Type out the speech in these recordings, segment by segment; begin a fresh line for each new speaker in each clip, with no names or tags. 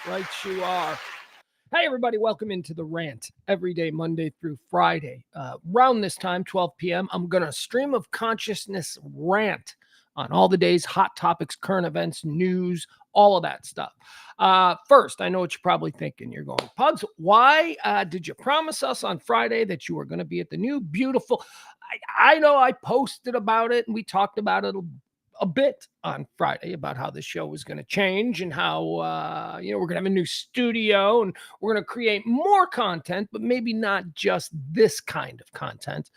Right you are. Hey, everybody, welcome into the Rant. Every day, Monday through Friday. Around this time, 12 p.m., I'm going to stream of consciousness rant on all the day's hot topics, current events, news, all of that stuff. First, I know what you're probably thinking. You're going, Pugs, why did you promise us on Friday that you were going to be at the new beautiful... I know I posted about it and we talked about it a bit on Friday about how the show was going to change and how, we're going to have a new studio and we're going to create more content, but maybe not just this kind of content.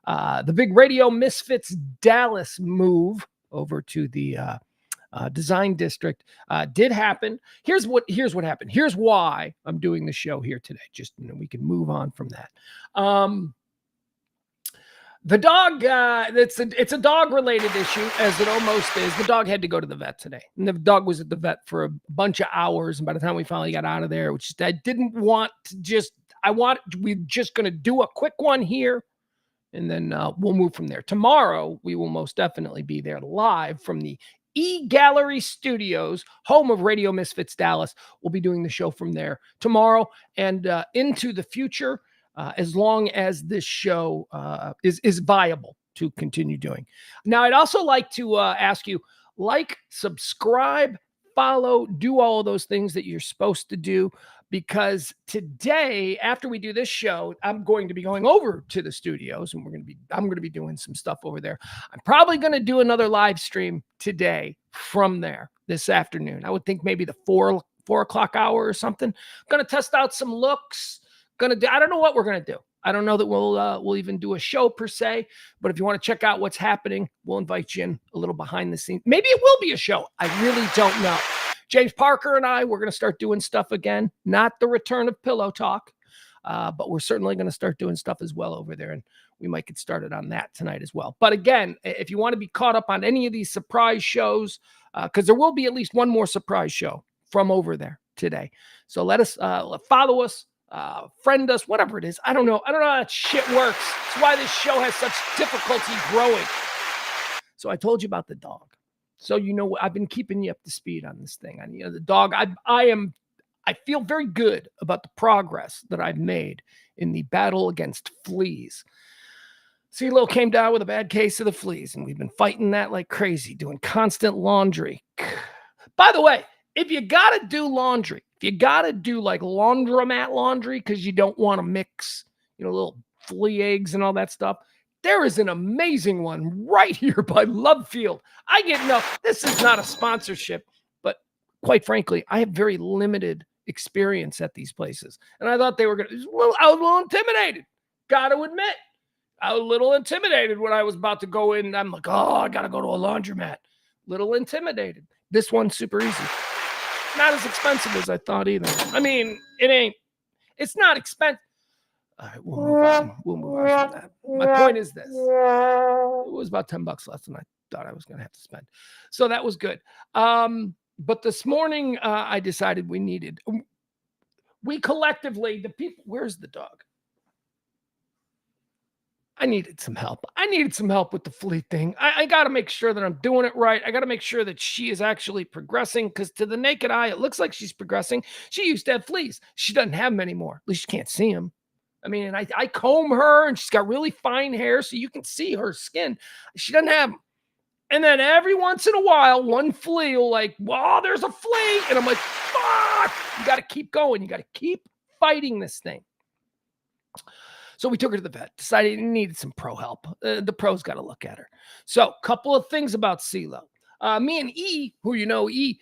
The big Radio Misfits Dallas move over to the design district did happen. Here's what happened. Here's why I'm doing the show here today. Just we can move on from that. The dog, it's a dog-related issue, as it almost is. The dog had to go to the vet today. And the dog was at the vet for a bunch of hours. And by the time we finally got out of there, which I didn't want to we're just going to do a quick one here. And then we'll move from there. Tomorrow, we will most definitely be there live from the E-Gallery Studios, home of Radio Misfits Dallas. We'll be doing the show from there tomorrow and into the future. As long as this show is viable to continue doing. Now, I'd also like to ask you, subscribe, follow, do all of those things that you're supposed to do, because today, after we do this show, I'm going to be going over to the studios and I'm going to be doing some stuff over there. I'm probably going to do another live stream today from there this afternoon. I would think maybe the 4 o'clock hour or something. I'm going to test out some looks. I don't know what we're going to do. I don't know that we'll even do a show per se, but if you want to check out what's happening, we'll invite you in a little behind the scenes. Maybe it will be a show. I really don't know. James Parker and we're going to start doing stuff again. Not the return of Pillow Talk, but we're certainly going to start doing stuff as well over there, and we might get started on that tonight as well. But again, if you want to be caught up on any of these surprise shows, because there will be at least one more surprise show from over there today. So let us follow us. Friend us, whatever it is. I don't know how that shit works. It's why this show has such difficulty growing. So I told you about the dog. So I've been keeping you up to speed on this thing. The dog. I feel very good about the progress that I've made in the battle against fleas. CeeLo came down with a bad case of the fleas, and we've been fighting that like crazy, doing constant laundry. By the way, if you got to do laundry, if you got to do like laundromat laundry because you don't want to mix, little flea eggs and all that stuff, there is an amazing one right here by Lovefield. This is not a sponsorship, but quite frankly, I have very limited experience at these places. And I thought they were going to, I was a little intimidated. Got to admit, I was a little intimidated when I was about to go in. I'm like, I got to go to a laundromat. Little intimidated. This one's super easy. Not as expensive as I thought either. I mean, it's not expensive. All right, we'll move on from that. My point is this. It was about $10 less than I thought I was going to have to spend. So that was good. But this morning, I decided we collectively, the people, where's the dog? I needed some help. I needed some help with the flea thing. I got to make sure that I'm doing it right. I got to make sure that she is actually progressing, because to the naked eye, it looks like she's progressing. She used to have fleas. She doesn't have them anymore. At least you can't see them. I mean, I comb her, and she's got really fine hair, so you can see her skin. She doesn't have them. And then every once in a while, one flea will there's a flea. And I'm like, fuck, you got to keep going. You got to keep fighting this thing. So we took her to the vet, decided he needed some pro help. The pros got to look at her. So a couple of things about CeeLo. Me and E, who he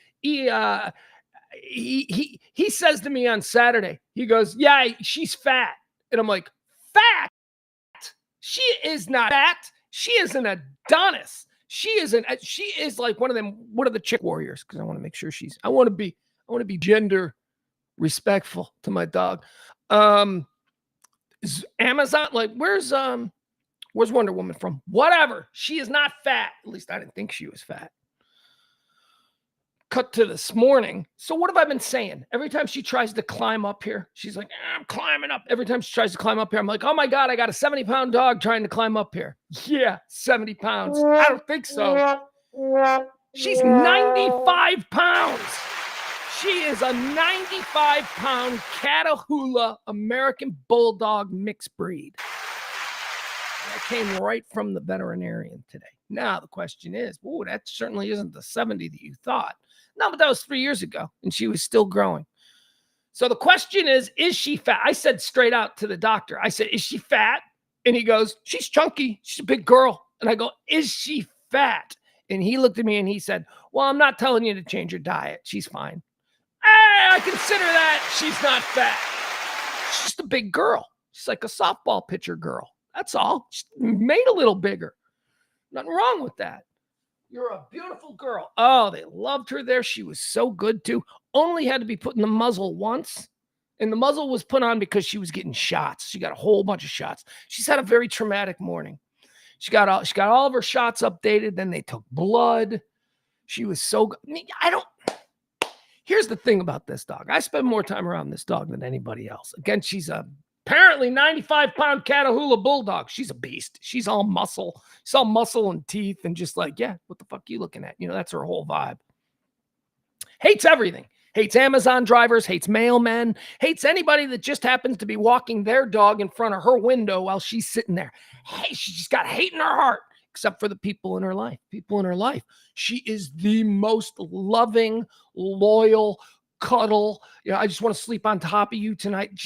says to me on Saturday, he goes, yeah, she's fat. And I'm like, fat? She is not fat. She is an Adonis. She is like one of the chick warriors, because I want to make sure I want to be gender respectful to my dog. Amazon, where's Wonder Woman from? Whatever. She is not fat. At least I didn't think she was fat. Cut to this morning. So what have I been saying? Every time she tries to climb up here, she's like, I'm climbing up. Every time she tries to climb up here, I'm like, oh my God, I got a 70-pound dog trying to climb up here. Yeah, 70 pounds. I don't think so. She's 95 pounds. She is a 95-pound Catahoula American Bulldog mixed breed. That came right from the veterinarian today. Now the question is, oh, that certainly isn't the 70 that you thought. No, but that was 3 years ago, and she was still growing. So the question is she fat? I said straight out to the doctor, I said, is she fat? And he goes, she's chunky. She's a big girl. And I go, is she fat? And he looked at me and he said, well, I'm not telling you to change your diet. She's fine. I consider that she's not fat. She's just a big girl. She's like a softball pitcher girl. That's all. She's made a little bigger. Nothing wrong with that. You're a beautiful girl. Oh, they loved her there. She was so good too. Only had to be put in the muzzle once. And the muzzle was put on because she was getting shots. She got a whole bunch of shots. She's had a very traumatic morning. She got all of her shots updated. Then they took blood. She was so good. Here's the thing about this dog. I spend more time around this dog than anybody else. Again, she's apparently 95-pound Catahoula Bulldog. She's a beast. She's all muscle. She's all muscle and teeth and just like, yeah, what the fuck are you looking at? That's her whole vibe. Hates everything. Hates Amazon drivers, hates mailmen, hates anybody that just happens to be walking their dog in front of her window while she's sitting there. Hey, she's got hate in her heart, except for the people in her life. People in her life. She is the most loving, loyal, cuddle. I just want to sleep on top of you tonight.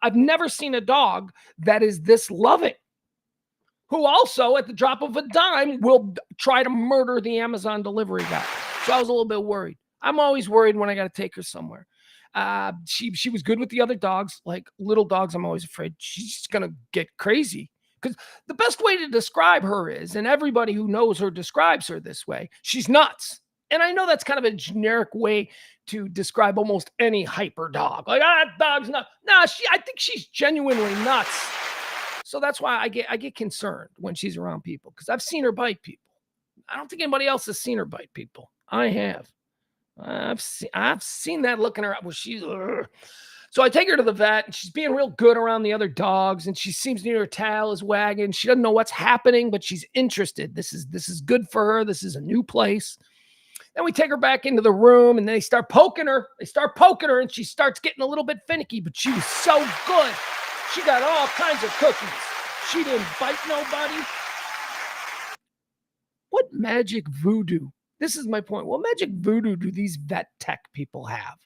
I've never seen a dog that is this loving, who also at the drop of a dime will try to murder the Amazon delivery guy. So I was a little bit worried. I'm always worried when I got to take her somewhere. She was good with the other dogs. Like little dogs, I'm always afraid she's just going to get crazy. Because the best way to describe her is, and everybody who knows her describes her this way, she's nuts. And I know that's kind of a generic way to describe almost any hyper dog. Like, that dog's nuts. Nah, I think she's genuinely nuts. So that's why I get concerned when she's around people, because I've seen her bite people. I don't think anybody else has seen her bite people. I have. I've seen that look in her. Well, she's. So I take her to the vet, and she's being real good around the other dogs, and she seems near her tail is wagging. She doesn't know what's happening, but she's interested. This is good for her. This is a new place. Then we take her back into the room, and they start poking her. And she starts getting a little bit finicky, but she was so good. She got all kinds of cookies. She didn't bite nobody. What magic voodoo? This is my point. What magic voodoo do these vet tech people have?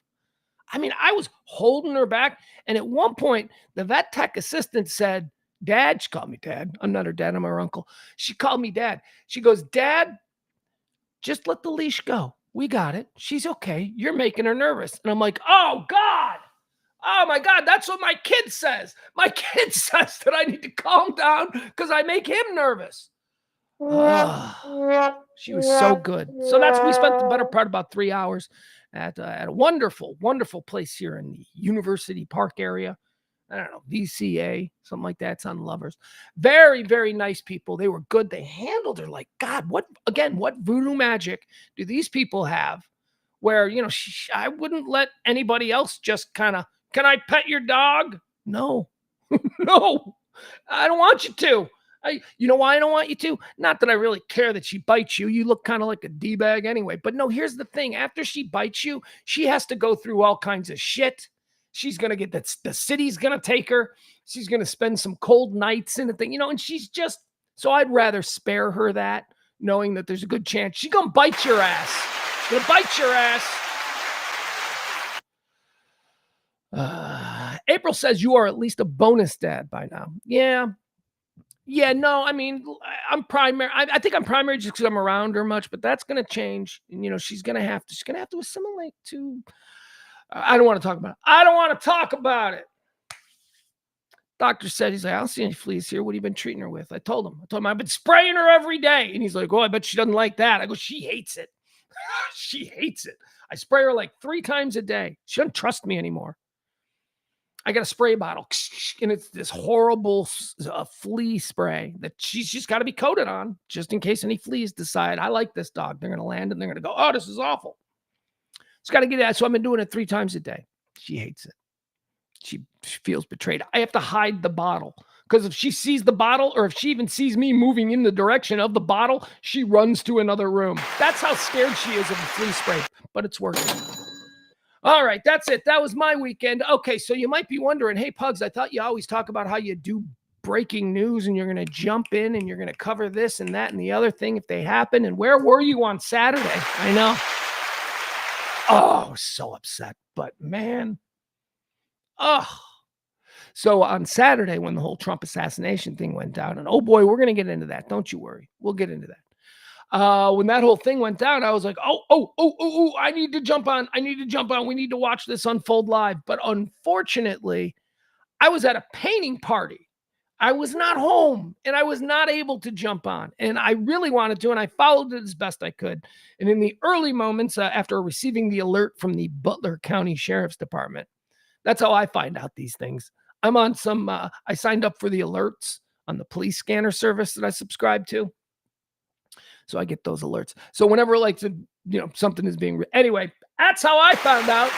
I mean, I was holding her back, and at one point, the vet tech assistant said, Dad, she called me Dad. I'm not her dad, I'm her uncle. She called me Dad. She goes, Dad, just let the leash go. We got it. She's okay. You're making her nervous. And I'm like, oh, God. Oh, my God. That's what my kid says. My kid says that I need to calm down because I make him nervous. She was so good. So we spent the better part about 3 hours at a wonderful, wonderful place here in the University Park area. I don't know, VCA, something like that. It's on Lovers. Very, very nice people. They were good. They handled her like, God, what voodoo magic do these people have where, I wouldn't let anybody else just kind of, can I pet your dog? No, no, I don't want you to. You know why I don't want you to? Not that I really care that she bites you. You look kind of like a D-bag anyway. But no, here's the thing. After she bites you, she has to go through all kinds of shit. She's going to get that. The city's going to take her. She's going to spend some cold nights in the thing, and she's just, so I'd rather spare her that, knowing that there's a good chance she's going to bite your ass. She's going to bite your ass. April says you are at least a bonus dad by now. Yeah, no, I mean, I'm primary. I think I'm primary just because I'm around her much, but that's going to change. And, she's going to have to assimilate to, I don't want to talk about it. Doctor said, he's like, I don't see any fleas here. What have you been treating her with? I told him I've been spraying her every day. And he's like, oh, I bet she doesn't like that. I go, she hates it. She hates it. I spray her like 3 times a day. She doesn't trust me anymore. I got a spray bottle, and it's this horrible flea spray that she's just got to be coated on just in case any fleas decide, I like this dog. They're going to land, and they're going to go, oh, this is awful. It's got to get that. So I've been doing it 3 times a day. She hates it. She feels betrayed. I have to hide the bottle because if she sees the bottle or if she even sees me moving in the direction of the bottle, she runs to another room. That's how scared she is of the flea spray, but it's working. All right, that's it. That was my weekend. Okay, so you might be wondering, hey, Pugs, I thought you always talk about how you do breaking news and you're going to jump in and you're going to cover this and that and the other thing if they happen. And where were you on Saturday? I know. Oh, I was so upset. But man, so on Saturday when the whole Trump assassination thing went down, and oh boy, we're going to get into that. Don't you worry. We'll get into that. When that whole thing went down, I was like, oh, I need to jump on. We need to watch this unfold live. But unfortunately, I was at a painting party. I was not home and I was not able to jump on. And I really wanted to, and I followed it as best I could. And in the early moments, after receiving the alert from the Butler County Sheriff's Department, that's how I find out these things. I'm on some, I signed up for the alerts on the police scanner service that I subscribe to. So I get those alerts. So whenever like, something is being, anyway, that's how I found out.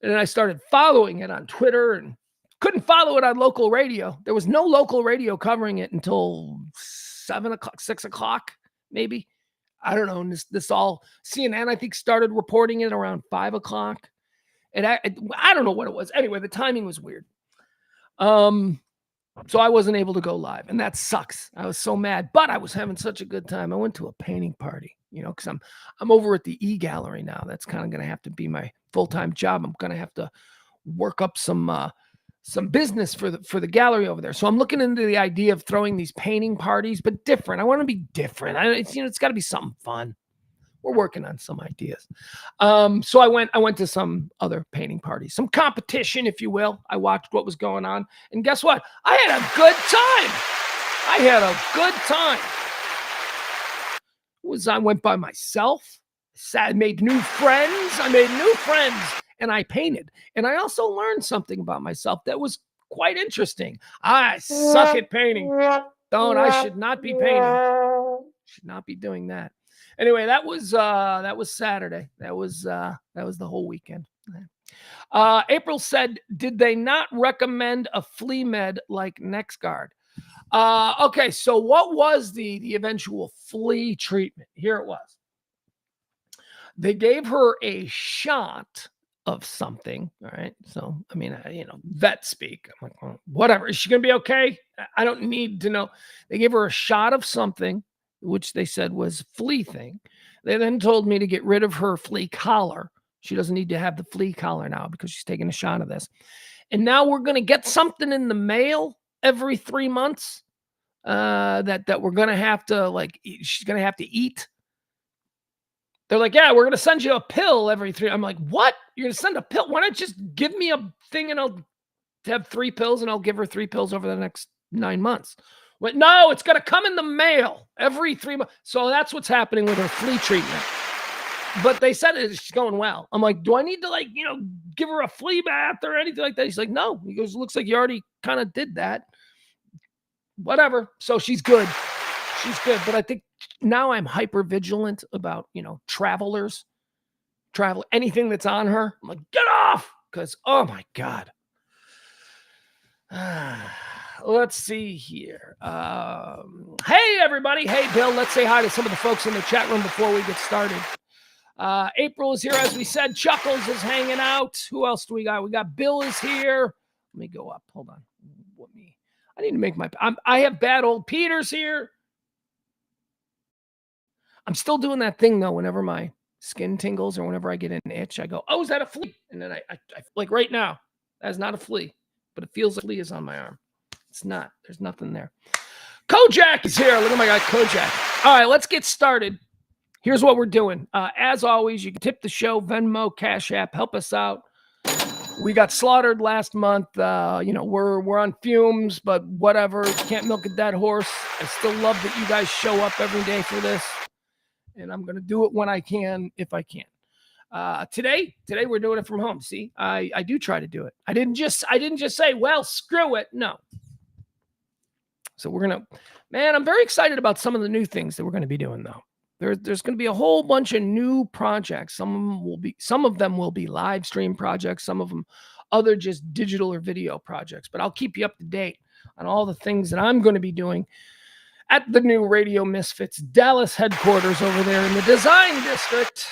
And then I started following it on Twitter and couldn't follow it on local radio. There was no local radio covering it until 7 o'clock, 6 o'clock, maybe. I don't know. And this all CNN, I think, started reporting it around 5 o'clock. And I don't know what it was. Anyway, the timing was weird. So I wasn't able to go live, and that sucks. I was so mad, but I was having such a good time. I went to a painting party, because I'm over at the e-gallery now. That's kind of going to have to be my full-time job. I'm going to have to work up some business for the gallery over there. So I'm looking into the idea of throwing these painting parties, but different. I want to be different. It's got to be something fun. We're working on some ideas. So I went to some other painting parties, some competition, if you will. I watched what was going on. And guess what? I had a good time. I went by myself, made new friends. And I painted. And I also learned something about myself that was quite interesting. I suck at painting. I should not be painting. Should not be doing that. Anyway, that was Saturday. That was the whole weekend. April said, did they not recommend a flea med like NexGard? Okay, so what was the eventual flea treatment? Here it was. They gave her a shot of something. All right. So, vet speak. I'm like, well, whatever. Is she going to be okay? I don't need to know. They gave her a shot of something, which they said was flea thing. They then told me to get rid of her flea collar. She doesn't need to have the flea collar now because she's taking a shot of this. And now we're going to get something in the mail every 3 months that we're going to have to, she's going to have to eat. They're like, yeah, we're going to send you a pill every 3. I'm like, what? You're going to send a pill? Why not just give me a thing and I'll have 3 pills and I'll give her 3 pills over the next 9 months. But no, it's going to come in the mail every 3 months. So that's what's happening with her flea treatment. But they said it's going well. I'm like, do I need to give her a flea bath or anything like that? He's like, no. He goes, looks like you already kind of did that. Whatever. So she's good. But I think now I'm hyper vigilant about, anything that's on her. I'm like, get off. Because, oh my God. Let's see here. Hey, everybody. Hey, Bill. Let's say hi to some of the folks in the chat room before we get started. April is here, as we said. Chuckles is hanging out. Who else do we got? We got Bill is here. Let me go up. Hold on. I need to make I have bad old Peter's here. I'm still doing that thing, though, whenever my skin tingles or whenever I get an itch, I go, oh, is that a flea? And then I like right now, that's not a flea, but it feels like a flea is on my arm. It's not. There's nothing there. Kojak is here. Look at my guy, Kojak. All right, let's get started. Here's what we're doing. As always, you can tip the show, Venmo, Cash App, help us out. We got slaughtered last month. We're on fumes, but whatever. Can't milk a dead horse. I still love that you guys show up every day for this. And I'm going to do it when I can, if I can. Today we're doing it from home. See, I do try to do it. I didn't just say, well, screw it. No. So I'm very excited about some of the new things that we're going to be doing though. There's going to be a whole bunch of new projects. Some of them will be live stream projects. Some of them other just digital or video projects, but I'll keep you up to date on all the things that I'm going to be doing at the new Radio Misfits Dallas headquarters over there in the Design District.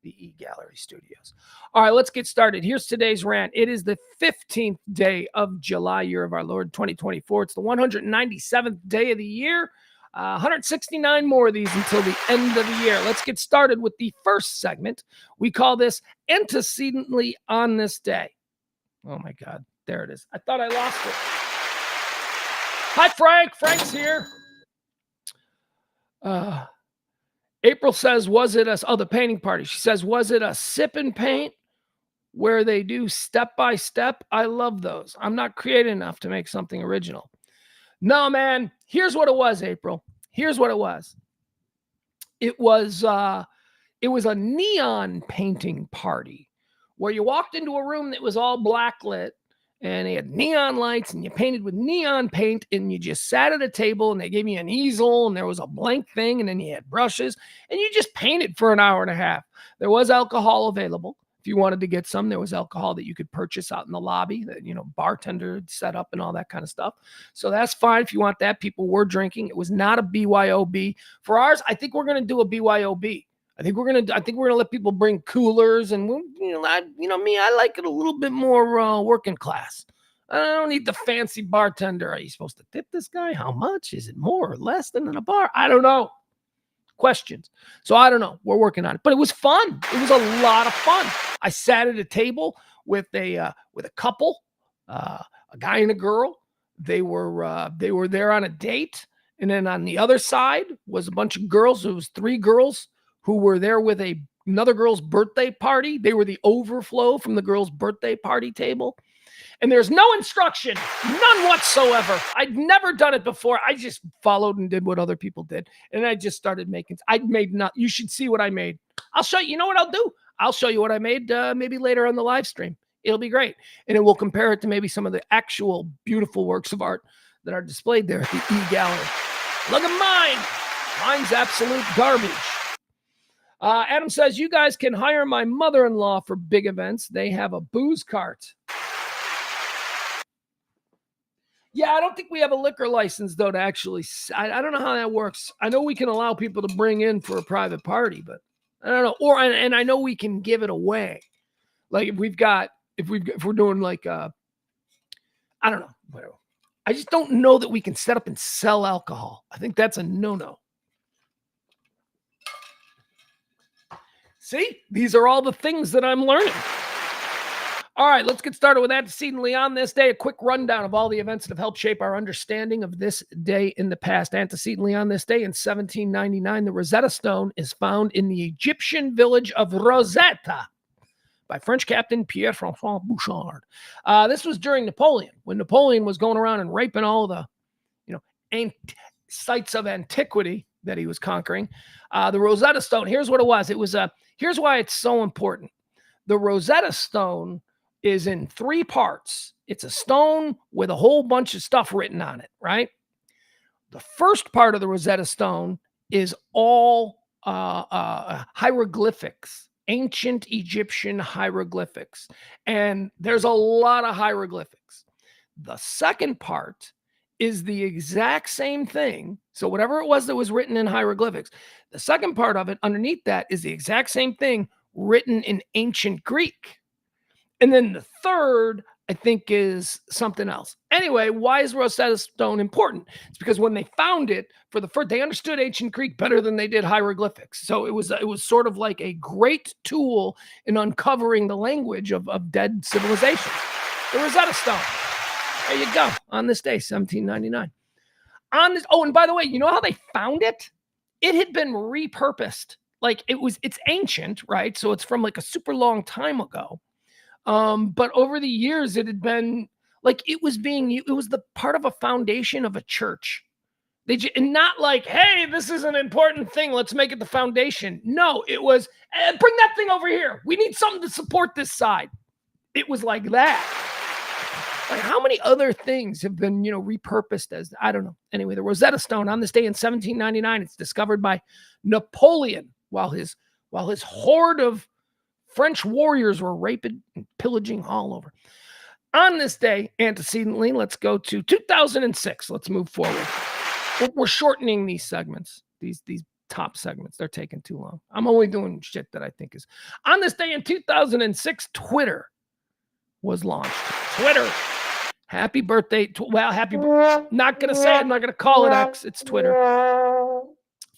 the E-Gallery Studios. All right, let's get started. Here's today's rant. It is the 15th day of July, year of our Lord, 2024. It's the 197th day of the year. 169 more of these until the end of the year. Let's get started with the first segment. We call this Antecedently on This Day. Oh my God, there it is. I thought I lost it. Hi, Frank. Frank's here. April says, was it the painting party? She says, was it a sip and paint where they do step by step? I love those. I'm not creative enough to make something original. No, man. Here's what it was, April. Here's what it was. It was a neon painting party where you walked into a room that was all black lit and they had neon lights and you painted with neon paint and you just sat at a table and they gave you an easel and there was a blank thing and then you had brushes and you just painted for an hour and a half. There was alcohol available. If you wanted to get some, there was alcohol that you could purchase out in the lobby that, bartender had set up and all that kind of stuff. So that's fine if you want that. People were drinking. It was not a BYOB. For ours, I think we're going to do a BYOB. I think we're gonna let people bring coolers and me, I like it a little bit more working class. I don't need the fancy bartender. Are you supposed to tip this guy? How much? Is it more or less than in a bar? I don't know. Questions. So I don't know. We're working on it, but it was fun. It was a lot of fun. I sat at a table with a couple, a guy and a girl. They were there on a date, and then on the other side was a bunch of girls. It was 3 girls who were there with another girl's birthday party. They were the overflow from the girl's birthday party table. And there's no instruction, none whatsoever. I'd never done it before. I just followed and did what other people did. And I just started making, you should see what I made. I'll show you, you know what I'll do? I'll show you what I made maybe later on the live stream. It'll be great. And then we'll compare it to maybe some of the actual beautiful works of art that are displayed there at the E-Gallery. Look at mine. Mine's absolute garbage. Adam says, you guys can hire my mother-in-law for big events. They have a booze cart. Yeah, I don't think we have a liquor license, though, to actually... I don't know how that works. I know we can allow people to bring in for a private party, but I don't know. And I know we can give it away. Like, if we're doing like, I don't know, whatever. I just don't know that we can set up and sell alcohol. I think that's a no-no. See, these are all the things that I'm learning. All right, let's get started with Antecedently on This Day. A quick rundown of all the events that have helped shape our understanding of this day in the past. Antecedently on this day in 1799, the Rosetta Stone is found in the Egyptian village of Rosetta by French captain Pierre-François Bouchard. This was during Napoleon, when Napoleon was going around and raping all the, sites of antiquity that he was conquering. The Rosetta Stone, here's what it was. Here's why it's so important. The Rosetta Stone is in 3 parts. It's a stone with a whole bunch of stuff written on it, right? The first part of the Rosetta Stone is all hieroglyphics, ancient Egyptian hieroglyphics. And there's a lot of hieroglyphics. The second part is the exact same thing. So whatever it was that was written in hieroglyphics, the second part of it underneath that is the exact same thing written in ancient Greek. And then the third, I think, is something else. Anyway, why is Rosetta Stone important? It's because when they found it, they understood ancient Greek better than they did hieroglyphics. So it was sort of like a great tool in uncovering the language of dead civilizations. The Rosetta Stone. There you go. On this day, 1799. And by the way, you know how they found it? It had been repurposed. Like it's ancient, right? So it's from like a super long time ago. But over the years, it had been like it was the part of a foundation of a church. And not like, hey, this is an important thing. Let's make it the foundation. No, it was, bring that thing over here. We need something to support this side. It was like that. Like how many other things have been, repurposed as, I don't know. Anyway, the Rosetta Stone on this day in 1799, it's discovered by Napoleon while his horde of French warriors were raping and pillaging all over. On this day, antecedently, let's go to 2006. Let's move forward. We're shortening these segments, these top segments. They're taking too long. I'm only doing shit that I think is. On this day in 2006, Twitter was launched. Twitter. Happy birthday. Not going to say it. I'm not going to call it X. It's Twitter.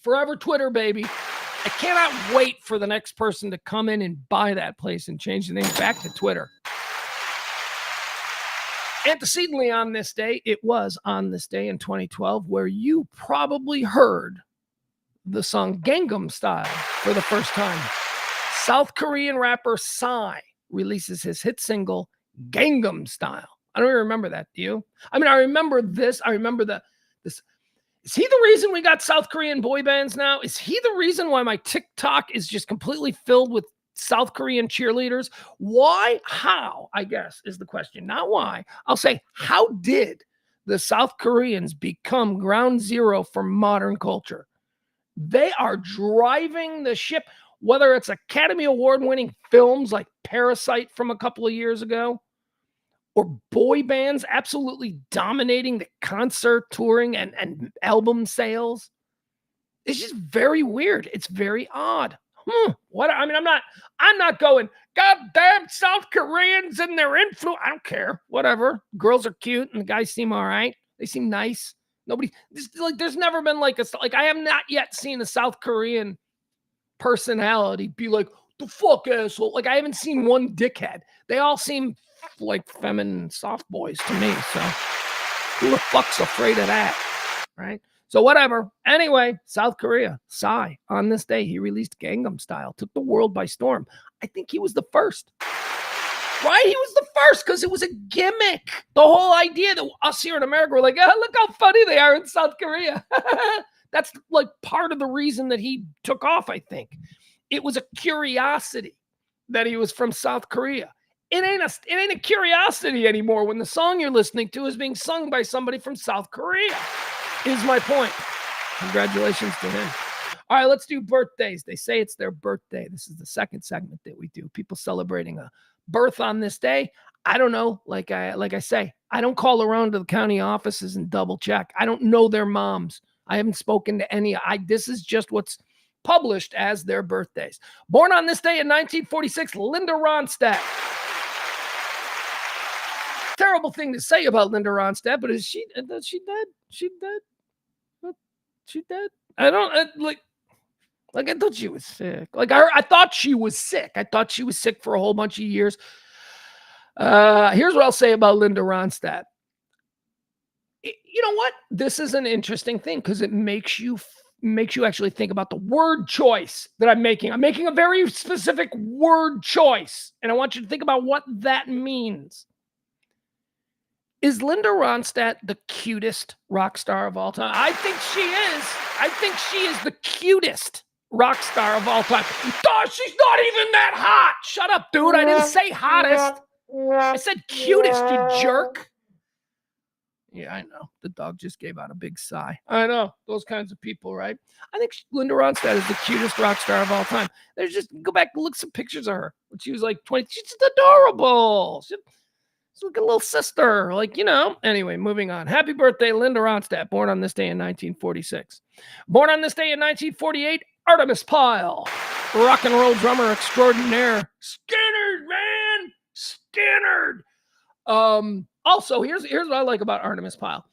Forever Twitter, baby. I cannot wait for the next person to come in and buy that place and change the name back to Twitter. Antecedently on this day, it was on this day in 2012 where you probably heard the song Gangnam Style for the first time. South Korean rapper Psy releases his hit single Gangnam Style. I don't even remember that. Do you? I mean, I remember this. I remember this. Is he the reason we got South Korean boy bands now? Is he the reason why my TikTok is just completely filled with South Korean cheerleaders? Why? How? I guess is the question. Not why. I'll say, how did the South Koreans become ground zero for modern culture? They are driving the ship, whether it's Academy Award-winning films like Parasite from a couple of years ago, or boy bands absolutely dominating the concert touring and album sales. It's just very weird. It's very odd. What? I mean, I'm not going, goddamn South Koreans and their influence. I don't care. Whatever. Girls are cute and the guys seem all right. They seem nice. There's never been like I have not yet seen a South Korean personality be like, the fuck asshole. Like, I haven't seen one dickhead. They all seem like feminine soft boys to me. So who the fuck's afraid of that? Right? So whatever. Anyway, South Korea, Psy, on this day, he released Gangnam Style, took the world by storm. I think he was the first. Right? He was the first because it was a gimmick. The whole idea that us here in America were like, oh, look how funny they are in South Korea. That's like part of the reason that he took off, I think. It was a curiosity that he was from South Korea. It ain't a curiosity anymore when the song you're listening to is being sung by somebody from South Korea, is my point. Congratulations to him. All right, let's do birthdays. They say it's their birthday. This is the second segment that we do. People celebrating a birth on this day. I don't know. Like I say, I don't call around to the county offices and double check. I don't know their moms. I haven't spoken to any. This is just what's published as their birthdays. Born on this day in 1946, Linda Ronstadt. Terrible thing to say about Linda Ronstadt, but is she dead? She dead? I don't like I thought she was sick. I thought she was sick. I thought she was sick for a whole bunch of years. Here's what I'll say about Linda Ronstadt. You know what? This is an interesting thing because it makes you actually think about the word choice that I'm making. I'm making a very specific word choice, and I want you to think about what that means. Is Linda Ronstadt the cutest rock star of all time? I think she is. I think she is the cutest rock star of all time. Oh, she's not even that hot. Shut up, dude. I didn't say hottest. I said cutest, you jerk. Yeah, I know. The dog just gave out a big sigh. I know. Those kinds of people, right? I think Linda Ronstadt is the cutest rock star of all time. There's just, go back and look some pictures of her when she was like 20. She's just adorable. She's like a little sister. Anyway, moving on. Happy birthday, Linda Ronstadt. Born on this day in 1946. Born on this day in 1948, Artemis Pyle. Rock and roll drummer extraordinaire. Skinnered, man. Skinnered. Also, here's what I like about Artemis Pyle.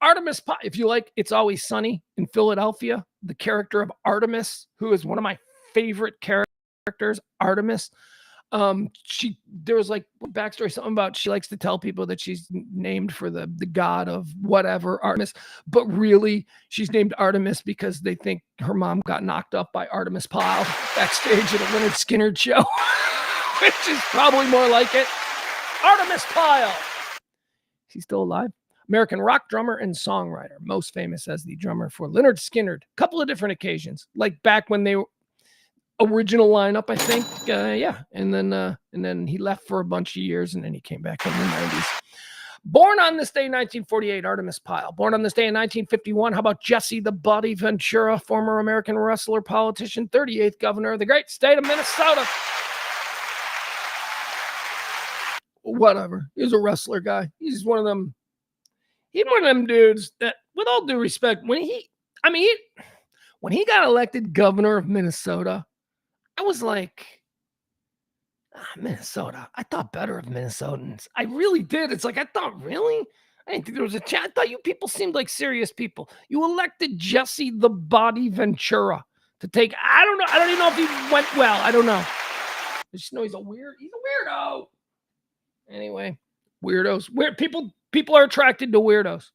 Artemis Pyle, if you like It's Always Sunny in Philadelphia, the character of Artemis, who is one of my favorite characters, Artemis. There was like backstory, something about she likes to tell people that she's named for the god of whatever, Artemis, but really she's named Artemis because they think her mom got knocked up by Artemis Pyle backstage at a Lynyrd Skynyrd show, which is probably more like it. Artemis Pyle. She's still alive. American rock drummer and songwriter, most famous as the drummer for Lynyrd Skynyrd. Couple of different occasions, like back when they were original lineup, I think. And then he left for a bunch of years, and then he came back in the 90s. Born on this day, 1948, Artemis Pyle. Born on this day in 1951, how about Jesse the Body Ventura, former American wrestler, politician, 38th governor of the great state of Minnesota. Whatever. He's a wrestler guy. He's one of them. He's one of them dudes that, with all due respect, when When he got elected governor of Minnesota, I was like, Minnesota. I thought better of Minnesotans. I really did. It's like, I thought, really? I didn't think there was a chance. I thought you people seemed like serious people. You elected Jesse the Body Ventura to take, I don't know. I don't even know if he went well. I don't know. I just know he's a weirdo. Anyway, weirdos. People are attracted to weirdos.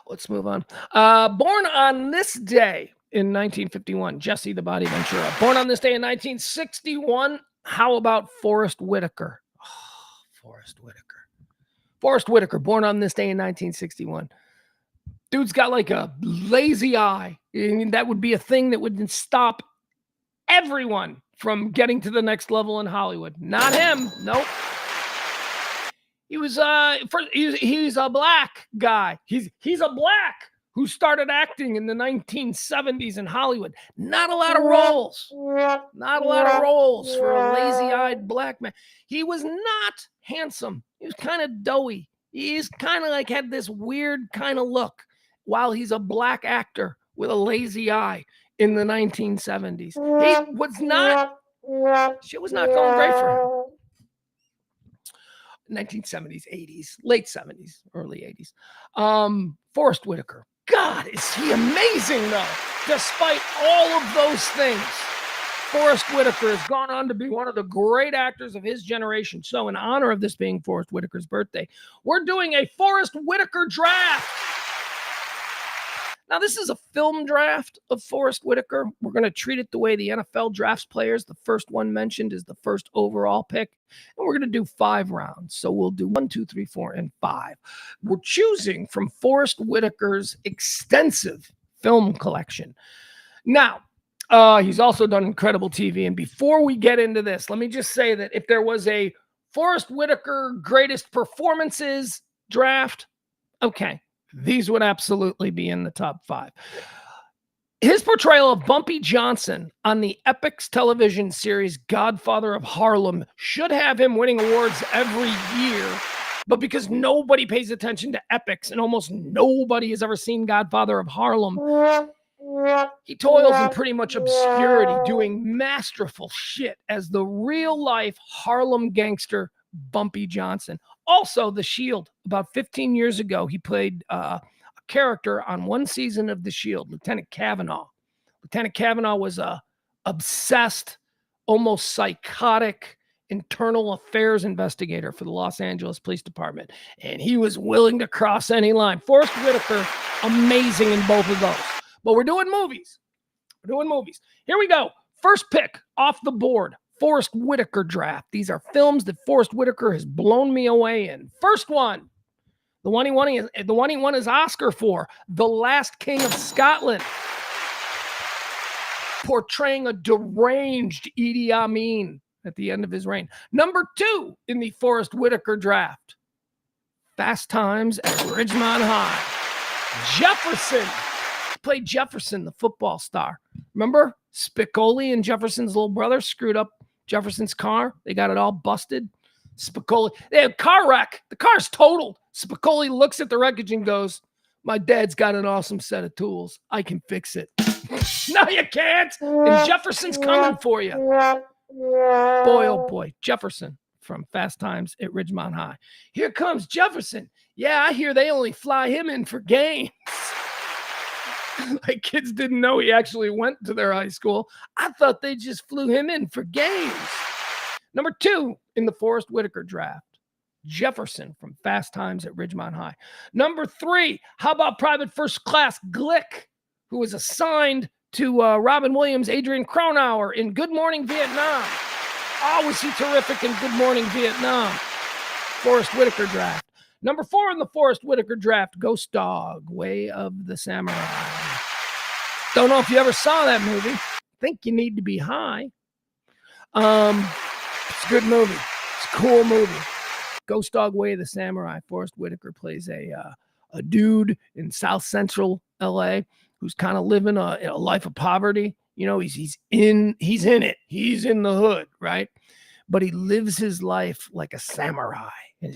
Let's move on. Born on this day in 1951, Jesse the Body Ventura. Born on this day in 1961, how about Forrest Whitaker? Oh, Forrest Whitaker, born on this day in 1961. Dude's got like a lazy eye. I mean, that would be a thing that would stop everyone from getting to the next level in Hollywood. Not him. Nope. He's a black guy. He's a black who started acting in the 1970s in Hollywood. Not a lot of roles. Not a lot of roles for a lazy-eyed black man. He was not handsome. He was kind of doughy. He's kind of like had this weird kind of look while he's a black actor with a lazy eye in the 1970s. Shit was not going great for him. 1970s, 80s, late 70s, early 80s. Forrest Whitaker. God, is he amazing, though. Despite all of those things, Forrest Whitaker has gone on to be one of the great actors of his generation. So in honor of this being Forrest Whitaker's birthday, we're doing a Forrest Whitaker draft. Now, this is a film draft of Forrest Whitaker. We're going to treat it the way the NFL drafts players. The first one mentioned is the first overall pick. And we're going to do 5 rounds. So we'll do 1, 2, 3, 4, and 5. We're choosing from Forrest Whitaker's extensive film collection. Now, he's also done incredible TV. And before we get into this, let me just say that if there was a Forrest Whitaker greatest performances draft, okay, these would absolutely be in the top 5. His portrayal of Bumpy Johnson on the Epix television series Godfather of Harlem should have him winning awards every year. But because nobody pays attention to Epix and almost nobody has ever seen Godfather of Harlem, he toils in pretty much obscurity, doing masterful shit as the real-life Harlem gangster Bumpy Johnson. Also, The Shield. About 15 years ago, he played a character on one season of The Shield, Lieutenant Kavanaugh. Lieutenant Kavanaugh was a obsessed, almost psychotic internal affairs investigator for the Los Angeles Police Department, and he was willing to cross any line. Forrest Whitaker, amazing in both of those. But we're doing movies. Here we go. First pick off the board. Forrest Whitaker draft. These are films that Forrest Whitaker has blown me away in. First one, the one he won his Oscar for, The Last King of Scotland, portraying a deranged Idi Amin at the end of his reign. Number 2 in the Forrest Whitaker draft, Fast Times at Ridgemont High. Jefferson. He played Jefferson, the football star. Remember? Spicoli and Jefferson's little brother screwed up Jefferson's car. They got it all busted. Spicoli, they had a car wreck. The car's totaled. Spicoli looks at the wreckage and goes, "My dad's got an awesome set of tools. I can fix it." No, you can't. And Jefferson's coming for you. Boy, oh boy. Jefferson from Fast Times at Ridgemont High. Here comes Jefferson. Yeah, I hear they only fly him in for games. Like kids didn't know he actually went to their high school. I thought they just flew him in for games. Number 2 in the Forrest Whitaker draft, Jefferson from Fast Times at Ridgemont High. Number 3, how about Private First Class Glick, who was assigned to Robin Williams, Adrian Cronauer in Good Morning Vietnam. Oh, was he terrific in Good Morning Vietnam? Forrest Whitaker draft. Number 4 in the Forrest Whitaker draft, Ghost Dog, Way of the Samurai. Don't know if you ever saw that movie. Think you need to be high. It's a good movie. It's a cool movie. Ghost Dog, Way of the Samurai. Forrest Whitaker plays a dude in South Central LA who's kind of living a life of poverty. You know, he's in it. He's in the hood, right? But he lives his life like a samurai. And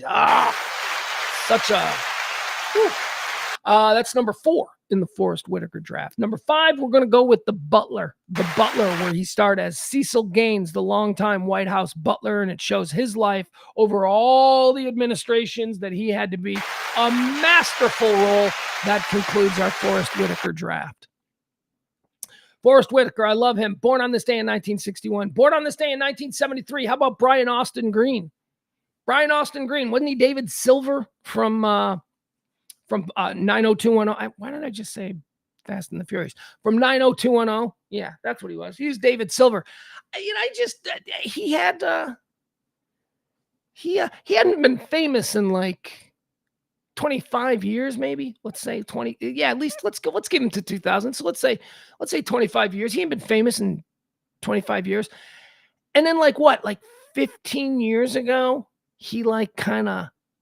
such a That's number 4 in the Forrest Whitaker draft. Number 5, we're going to go with The Butler, where he starred as Cecil Gaines, the longtime White House butler, and it shows his life over all the administrations that he had to be a masterful role. That concludes our Forrest Whitaker draft. Forrest Whitaker, I love him. Born on this day in 1961. Born on this day in 1973. How about Brian Austin Green? Brian Austin Green, wasn't he David Silver from 90210? Why did I just say Fast and the Furious? From 90210? Yeah, that's what he was. He was David Silver. He hadn't been famous in like 25 years, maybe. Let's say 20. Yeah, at least let's give him to 2000. So let's say 25 years. He ain't been famous in 25 years. And then like 15 years ago, he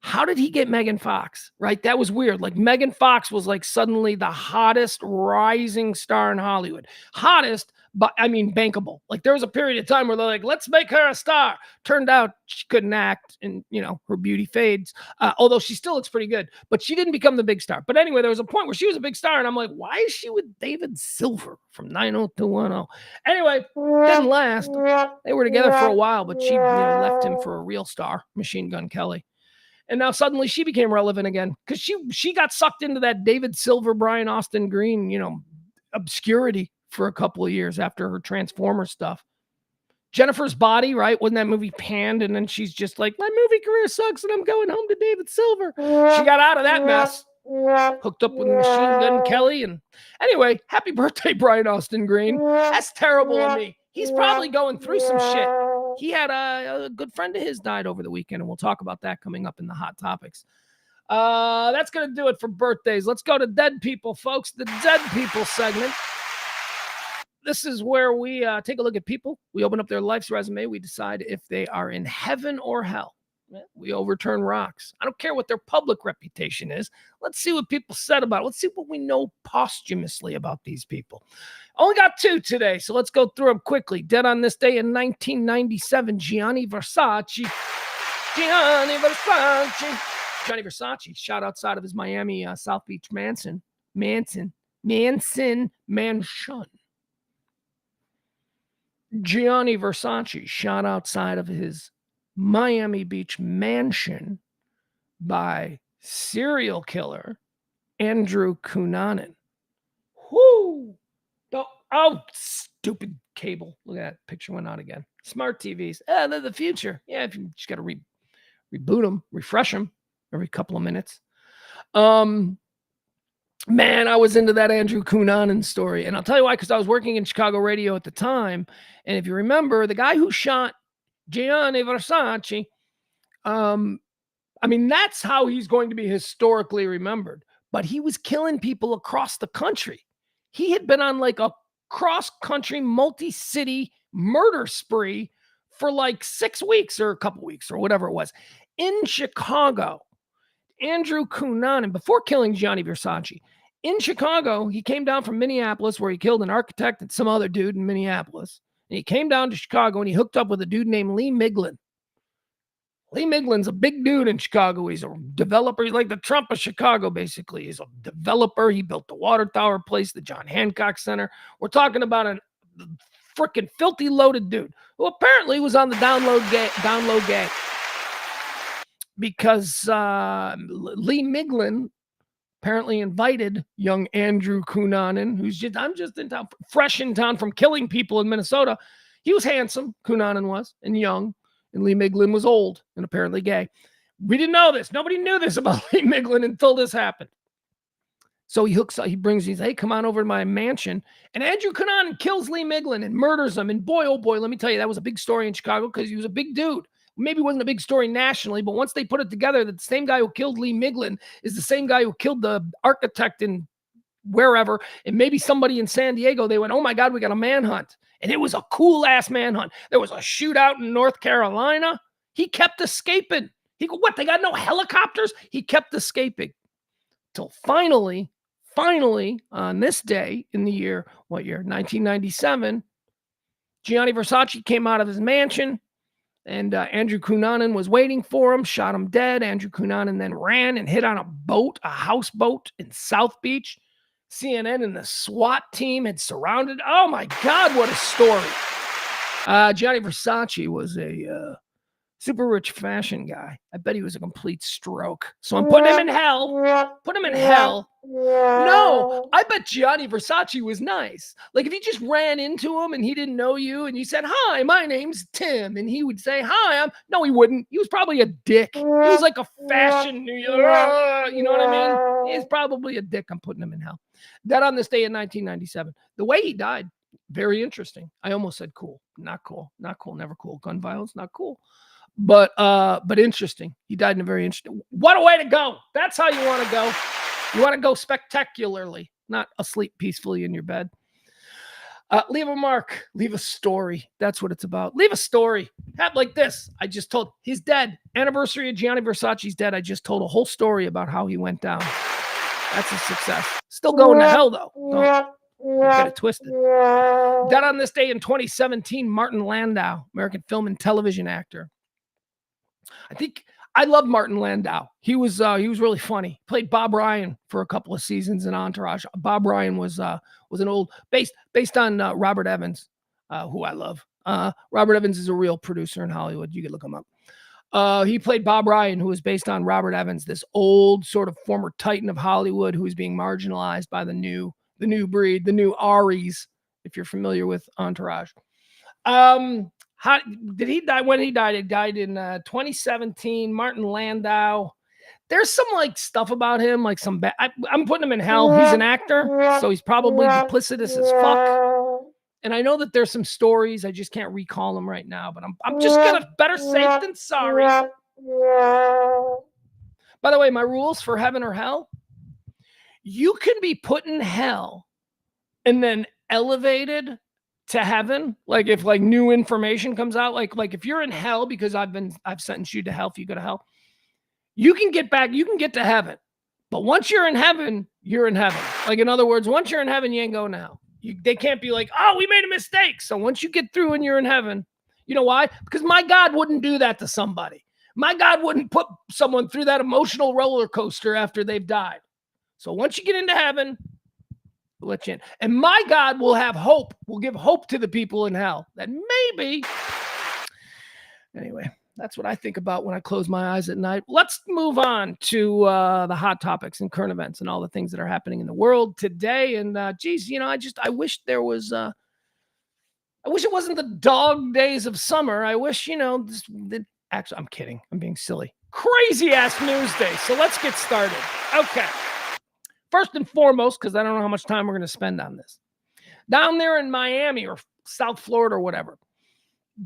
how did he get Megan Fox? Right? That was weird. Like Megan Fox was like suddenly the hottest rising star in Hollywood. Hottest, but I mean bankable. Like there was a period of time where they're like, let's make her a star. Turned out she couldn't act, and her beauty fades. Although she still looks pretty good, but she didn't become the big star. But anyway, there was a point where she was a big star, and I'm like, why is she with David Silver from 90210? Anyway, didn't last. They were together for a while, but she left him for a real star, Machine Gun Kelly. And now suddenly she became relevant again because she got sucked into that David Silver, Brian Austin Green, obscurity for a couple of years after her Transformers stuff. Jennifer's Body, right? Wasn't that movie panned? And then she's just like, my movie career sucks and I'm going home to David Silver. She got out of that mess. Hooked up with Machine Gun Kelly. And anyway, happy birthday, Brian Austin Green. That's terrible of me. He's probably going through some shit. He had a good friend of his died over the weekend, and we'll talk about that coming up in the Hot Topics. That's going to do it for birthdays. Let's go to Dead People, folks. The Dead People segment. This is where we take a look at people. We open up their life's resume. We decide if they are in heaven or hell. We overturn rocks. I don't care what their public reputation is. Let's see what people said about it. Let's see what we know posthumously about these people. Only got 2 today, so let's go through them quickly. Dead on this day in 1997, Gianni Versace. Gianni Versace shot outside of his Miami South Beach mansion. Gianni Versace shot outside of his Miami Beach mansion by serial killer Andrew Cunanan. Whoo! Oh, stupid cable. Look at that. Picture went out again. Smart TVs. They're the future. Yeah, if you just got to reboot them, refresh them every couple of minutes. Man, I was into that Andrew Cunanan story. And I'll tell you why, because I was working in Chicago radio at the time. And if you remember, the guy who shot Gianni Versace, that's how he's going to be historically remembered. But he was killing people across the country. He had been on like a cross-country, multi-city murder spree for like 6 weeks or a couple weeks or whatever it was. In Chicago, Andrew Cunanan, before killing Gianni Versace, in Chicago, he came down from Minneapolis where he killed an architect and some other dude in Minneapolis. And he came down to Chicago and he hooked up with a dude named Lee Miglin. Lee Miglin's a big dude in Chicago. He's a developer. He's like the Trump of Chicago, basically. He's a developer. He built the Water Tower place, the John Hancock Center. We're talking about a freaking filthy loaded dude who apparently was on the download gang. Because Lee Miglin apparently invited young Andrew Cunanan, I'm just in town, fresh in town from killing people in Minnesota. He was handsome, Cunanan was, and young. And Lee Miglin was old and apparently gay. We didn't know this. Nobody knew this about Lee Miglin until this happened. So he's hey, come on over to my mansion. And Andrew Cunanan kills Lee Miglin and murders him. And boy, oh boy, let me tell you, that was a big story in Chicago because he was a big dude. Maybe it wasn't a big story nationally, but once they put it together that the same guy who killed Lee Miglin is the same guy who killed the architect in wherever, and maybe somebody in San Diego, they went, oh my God, we got a manhunt. And it was a cool-ass manhunt. There was a shootout in North Carolina. He kept escaping. They got no helicopters? He kept escaping. Till finally, on this day in the year, 1997, Gianni Versace came out of his mansion And Andrew Cunanan was waiting for him, shot him dead. Andrew Cunanan then ran and hit on a boat, a houseboat in South Beach. CNN and the SWAT team had surrounded. Oh my God, what a story. Gianni Versace was a super rich fashion guy. I bet he was a complete stroke. So I'm putting him in hell. Put him in hell. No, I bet Gianni Versace was nice. Like if you just ran into him and he didn't know you and you said, "Hi, my name's Tim." And he would say, "Hi, no, he wouldn't. He was probably a dick. He was like a fashion, you know what I mean? He's probably a dick. I'm putting him in hell. Dead on this day in 1997. The way he died, very interesting. I almost said cool. Not cool. Not cool. Never cool. Gun violence, not cool. But interesting. He died in a very interesting. What a way to go. That's how you want to go. You want to go spectacularly, not asleep peacefully in your bed. Leave a mark. Leave a story. That's what it's about. Leave a story. Have like this. I just told. He's dead. Anniversary of Gianni Versace's dead. I just told a whole story about how he went down. That's a success. Still going to hell, though. Don't get it twisted. Dead on this day in 2017, Martin Landau, American film and television actor. I love Martin Landau. He was really funny. Played Bob Ryan for a couple of seasons in Entourage. Bob Ryan was an old based on Robert Evans, who I love. Robert Evans is a real producer in Hollywood. You can look him up. He played Bob Ryan, who was based on Robert Evans, this old sort of former titan of Hollywood who is being marginalized by the new breed, the new Aries, if you're familiar with Entourage. How did he die? When he died, he died in 2017. Martin Landau. There's some like stuff about him, like some bad. I'm putting him in hell. He's an actor, so he's probably duplicitous as fuck. And I know that there's some stories. I just can't recall them right now. But I'm just gonna better safe than sorry. By the way, my rules for heaven or hell: you can be put in hell and then elevated to heaven, like if like new information comes out, like if you're in hell because I've sentenced you to hell, if you go to hell, you can get back, you can get to heaven. But once you're in heaven, you're in heaven. Like in other words, once you're in heaven, you ain't going to hell. They can't be like, "Oh, we made a mistake." So once you get through and you're in heaven, you know why? Because my God wouldn't do that to somebody. My God wouldn't put someone through that emotional roller coaster after they've died. So once you get into heaven, let you in. And my God will have hope, will give hope to the people in hell that maybe. Anyway, that's what I think about when I close my eyes at night. Let's move on to the hot topics and current events and all the things that are happening in the world today. And geez, I wish there was, I wish it wasn't the dog days of summer. I wish, actually, I'm kidding. I'm being silly. Crazy ass news day. So let's get started. Okay. First and foremost, because I don't know how much time we're going to spend on this. Down there in Miami or South Florida or whatever,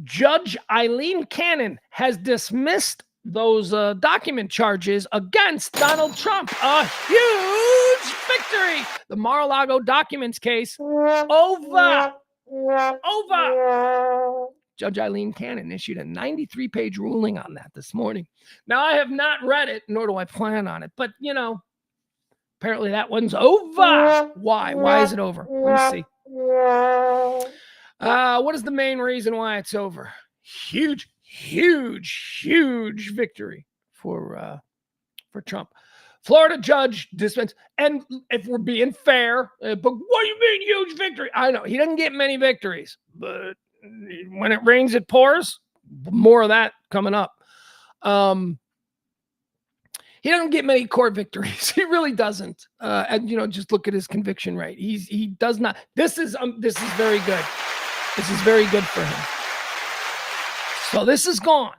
Judge Eileen Cannon has dismissed those document charges against Donald Trump. A huge victory. The Mar-a-Lago documents case over. Judge Eileen Cannon issued a 93-page ruling on that this morning. Now, I have not read it, nor do I plan on it, but, apparently that one's over. Why? Why is it over? Let me see. What is the main reason why it's over? Huge victory for Trump. Florida judge dismissed. And if we're being fair, but what do you mean huge victory? I know he doesn't get many victories, but when it rains, it pours. More of that coming up. He doesn't get many court victories. He really doesn't. And just look at his conviction rate. He does not. This is very good. This is very good for him. So this is gone.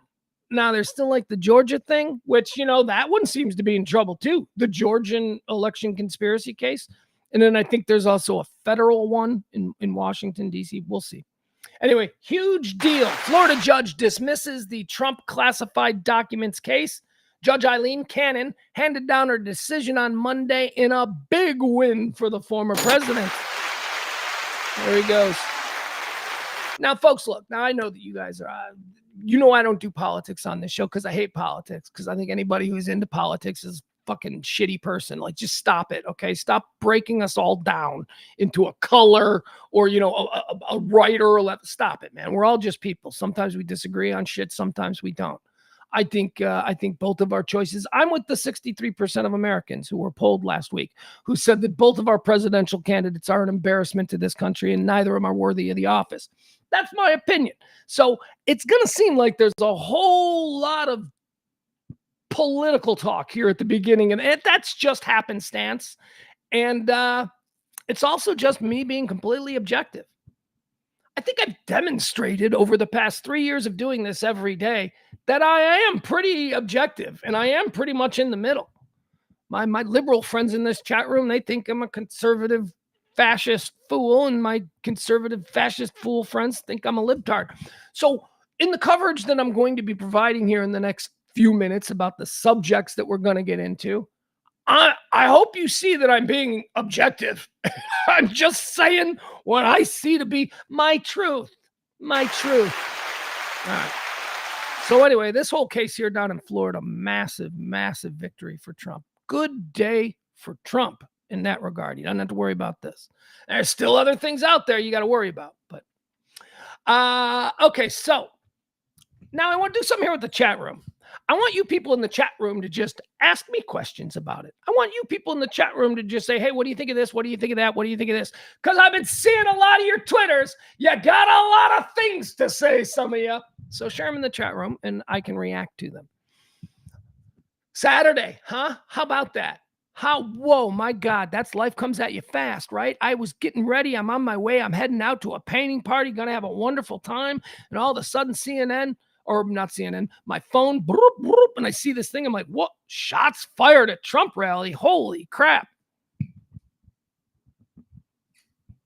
Now there's still like the Georgia thing, which that one seems to be in trouble too. The Georgian election conspiracy case, and then I think there's also a federal one in Washington D.C. We'll see. Anyway, huge deal. Florida judge dismisses the Trump classified documents case. Judge Eileen Cannon handed down her decision on Monday in a big win for the former president. There he goes. Now, folks, look, now I know that you guys are, I don't do politics on this show because I hate politics, because I think anybody who's into politics is fucking shitty person. Like, just stop it, okay? Stop breaking us all down into a color or, a right or a left. Stop it, man. We're all just people. Sometimes we disagree on shit. Sometimes we don't. I think both of our choices. I'm with the 63% of Americans who were polled last week who said that both of our presidential candidates are an embarrassment to this country and neither of them are worthy of the office. That's my opinion. So it's going to seem like there's a whole lot of political talk here at the beginning, and that's just happenstance. And it's also just me being completely objective. I think I've demonstrated over the past 3 years of doing this every day that I am pretty objective and I am pretty much in the middle. My liberal friends in this chat room, they think I'm a conservative fascist fool, and my conservative fascist fool friends think I'm a libtard. So in the coverage that I'm going to be providing here in the next few minutes about the subjects that we're going to get into, I hope you see that I'm being objective. I'm just saying what I see to be my truth. My truth. All right. So anyway, this whole case here down in Florida, massive, massive victory for Trump. Good day for Trump in that regard. You don't have to worry about this. There's still other things out there you got to worry about. But okay, so now I want to do something here with the chat room. I want you people in the chat room to just ask me questions about it. I want you people in the chat room to just say, hey, what do you think of this? What do you think of that? What do you think of this? Because I've been seeing a lot of your Twitters. You got a lot of things to say, some of you. So share them in the chat room and I can react to them. Saturday, huh? How about that? Whoa, my God, that's life comes at you fast, right? I was getting ready. I'm on my way. I'm heading out to a painting party, going to have a wonderful time. And all of a sudden CNN, or not CNN, my phone, broop, broop, and I see this thing. I'm like, what? Shots fired at Trump rally. Holy crap.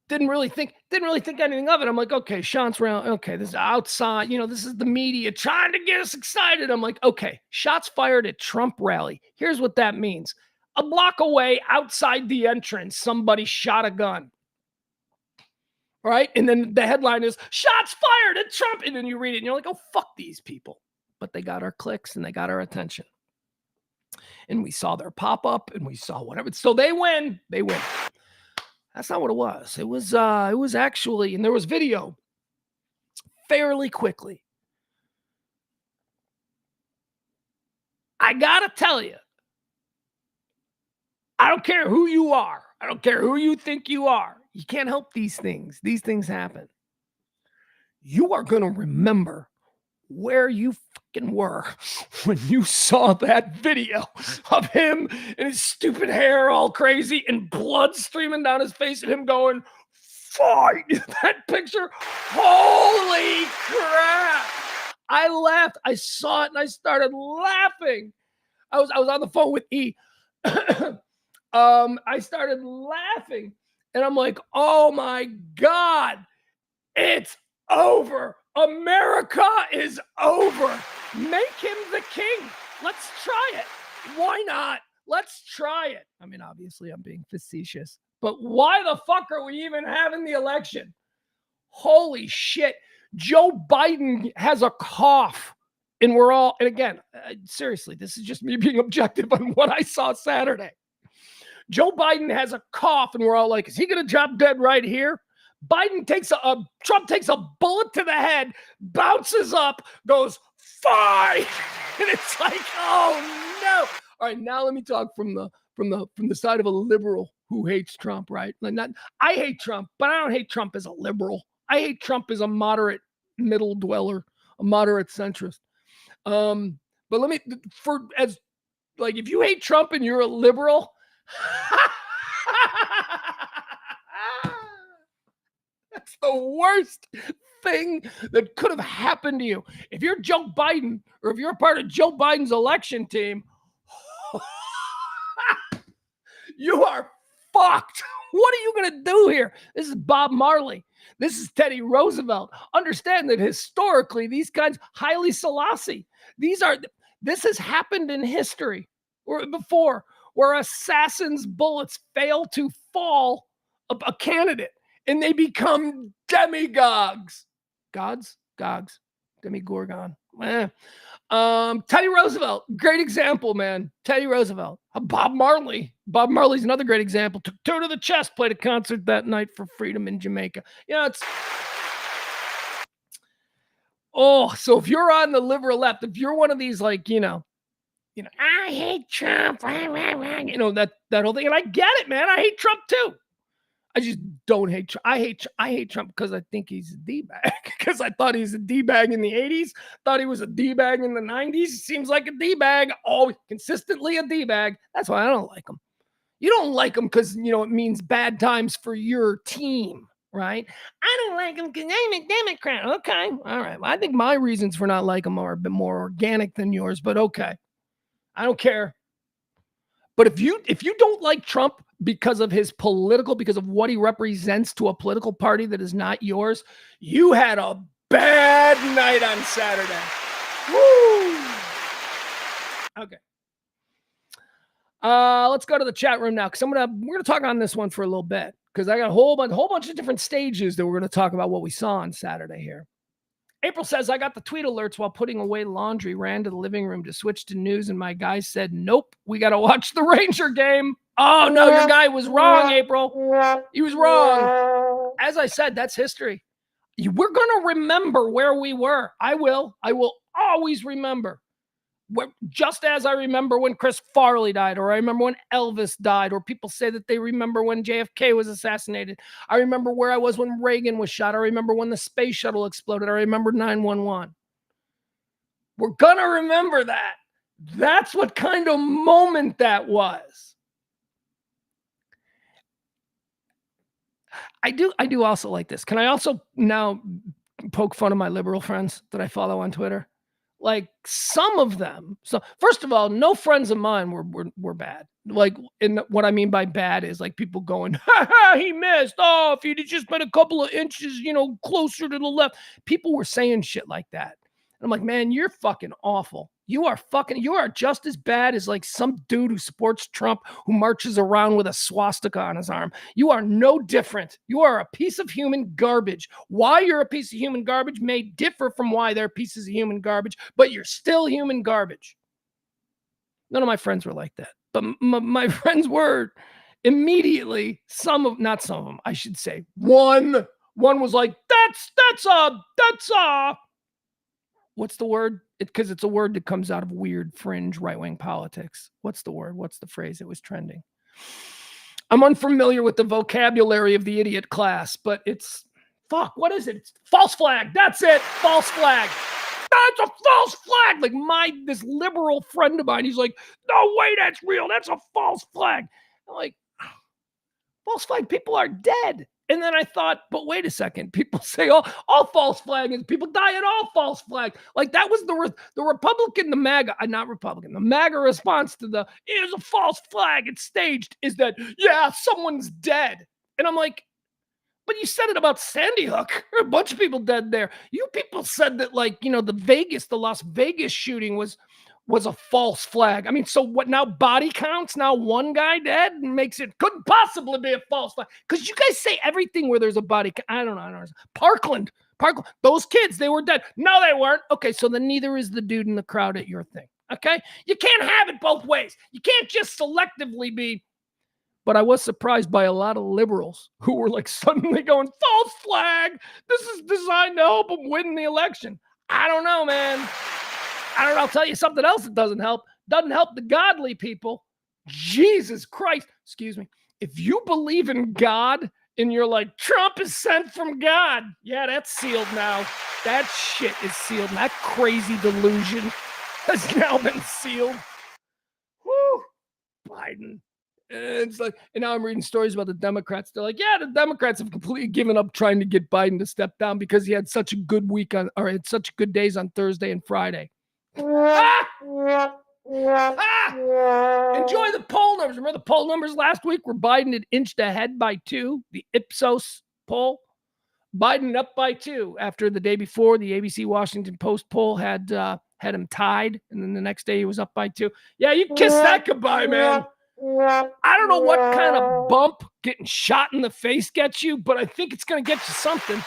Didn't really think anything of it. I'm like, okay, shots rally. Okay, this is outside. This is the media trying to get us excited. I'm like, okay, shots fired at Trump rally. Here's what that means. A block away outside the entrance, somebody shot a gun. Right? And then the headline is shots fired at Trump. And then you read it and you're like, oh, fuck these people. But they got our clicks and they got our attention. And we saw their pop up and we saw whatever. So they win. They win. That's not what it was. It was actually, and there was video fairly quickly. I gotta tell you, I don't care who you are. I don't care who you think you are. You can't help these things. These things happen. You are going to remember where you fucking were when you saw that video of him and his stupid hair all crazy and blood streaming down his face and him going, fight. That picture. Holy crap. I laughed. I saw it and I started laughing. I was on the phone with E. I started laughing and I'm like, oh my God, it's over. America is over. Make him the king. Let's try it. Why not? Let's try it. I mean, obviously I'm being facetious, but why the fuck are we even having the election? Holy shit. Joe Biden has a cough and we're all, and again, seriously, this is just me being objective on what I saw Saturday. Joe Biden has a cough and we're all like, is he going to drop dead right here? Trump takes a bullet to the head, bounces up, goes, fight. And it's like, oh no. All right, now let me talk from the side of a liberal who hates Trump, right? Like I hate Trump, but I don't hate Trump as a liberal. I hate Trump as a moderate middle dweller, a moderate centrist. But if you hate Trump and you're a liberal, that's the worst thing that could have happened to you. If you're Joe Biden or if you're a part of Joe Biden's election team, you are fucked. What are you going to do here? This is Bob Marley. This is Teddy Roosevelt. Understand that historically, these kinds, Haile Selassie, this has happened in history or before, where assassins' bullets fail to fall a candidate and they become demigods. Gods? Demigorgon. Teddy Roosevelt, great example, man. Teddy Roosevelt. Bob Marley. Bob Marley's another great example. Took two to the chest, played a concert that night for freedom in Jamaica. So if you're on the liberal left, if you're one of these, like, I hate Trump, that whole thing. And I get it, man. I hate Trump too. I just don't hate Trump. I hate Trump because I think he's a D-bag. Because I thought he's a D-bag in the 80s. Thought he was a D-bag in the 90s. Seems like a D-bag. Always consistently a D-bag. That's why I don't like him. You don't like him because, it means bad times for your team, right? I don't like him because I'm a Democrat. Okay. All right. Well, I think my reasons for not liking him are a bit more organic than yours, but okay. I don't care. But if you don't like Trump because of because of what he represents to a political party that is not yours, you had a bad night on Saturday. Woo! Okay. Let's go to the chat room now, because we're gonna talk on this one for a little bit, because I got a whole bunch of different stages that we're gonna talk about what we saw on Saturday here. April says, I got the tweet alerts while putting away laundry, ran to the living room to switch to news, and my guy said, nope, we got to watch the Ranger game. Oh, no, your guy was wrong, April. He was wrong. As I said, that's history. We're going to remember where we were. I will always remember. Just as I remember when Chris Farley died, or I remember when Elvis died, or people say that they remember when JFK was assassinated. I remember where I was when Reagan was shot. I remember when the space shuttle exploded. I remember 9/11. We're going to remember that. That's what kind of moment that was. I do also like this. Can I also now poke fun of my liberal friends that I follow on Twitter? Like, some of them. So first of all, no friends of mine were bad. Like, what I mean by bad is like people going, ha ha, he missed. Oh, if he'd just been a couple of inches, closer to the left. People were saying shit like that. And I'm like, man, you're fucking awful. You are just as bad as like some dude who supports Trump, who marches around with a swastika on his arm. You are no different. You are a piece of human garbage. Why you're a piece of human garbage may differ from why they're pieces of human garbage, but you're still human garbage. None of my friends were like that, but my friends were immediately, not some of them, I should say. One was like, that's what's the word? Because it's a word that comes out of weird fringe right-wing politics. What's the word? What's the phrase? It was trending. I'm unfamiliar with the vocabulary of the idiot class, but it's, what is it? It's false flag. That's it. False flag. That's a false flag. Like this liberal friend of mine, he's like, no way, that's real. That's a false flag. I'm like, false flag, people are dead. And then I thought, but wait a second. People say all false flag is people die at all false flag. Like that was the Republican, the MAGA, not Republican, the MAGA response to it is a false flag. It's staged. Is that, yeah, someone's dead. And I'm like, but you said it about Sandy Hook. There are a bunch of people dead there. You people said that, like, the Las Vegas shooting was a false flag. I mean, so what now? Body counts? Now one guy dead and makes it couldn't possibly be a false flag. Because you guys say everything where there's a body count. I don't know. Parkland. Those kids, they were dead. No, they weren't. Okay, so then neither is the dude in the crowd at your thing. Okay? You can't have it both ways. You can't just selectively be. But I was surprised by a lot of liberals who were like suddenly going, false flag. This is designed to help them win the election. I don't know, man. I don't know. I'll tell you something else that doesn't help. Doesn't help the godly people. Jesus Christ. Excuse me. If you believe in God and you're like, Trump is sent from God. Yeah, that's sealed now. That shit is sealed. And that crazy delusion has now been sealed. Whew. Biden. And now I'm reading stories about the Democrats. They're like, yeah, the Democrats have completely given up trying to get Biden to step down because he had such a good week had such good days on Thursday and Friday. Enjoy the poll numbers. Remember the poll numbers last week where Biden had inched ahead by 2, the Ipsos poll? Biden up by 2 after the day before the ABC Washington Post poll had him tied, and then the next day he was up by 2. Yeah, you kiss that goodbye, man. I don't know what kind of bump getting shot in the face gets you, but I think it's going to get you something.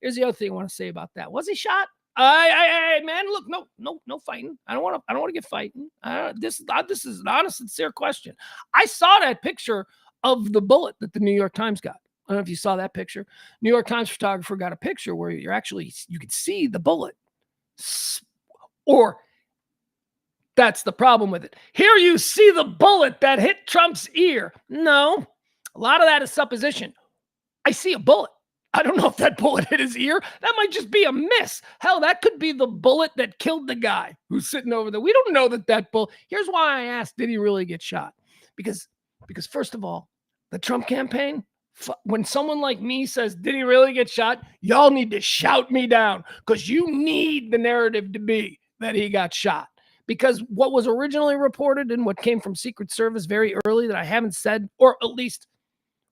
Here's the other thing I want to say about that. Was he shot? Man, look, no fighting. I don't want to get fighting. This is an honest, sincere question. I saw that picture of the bullet that the New York Times got. I don't know if you saw that picture. New York Times photographer got a picture where you could see the bullet. Or that's the problem with it. Here you see the bullet that hit Trump's ear. No, a lot of that is supposition. I see a bullet. I don't know if that bullet hit his ear. That might just be a miss. Hell, that could be the bullet that killed the guy who's sitting over there. We don't know that bullet. Here's why I asked, did he really get shot? Because first of all, the Trump campaign, when someone like me says, did he really get shot? Y'all need to shout me down because you need the narrative to be that he got shot. Because what was originally reported and what came from Secret Service very early that I haven't said, or at least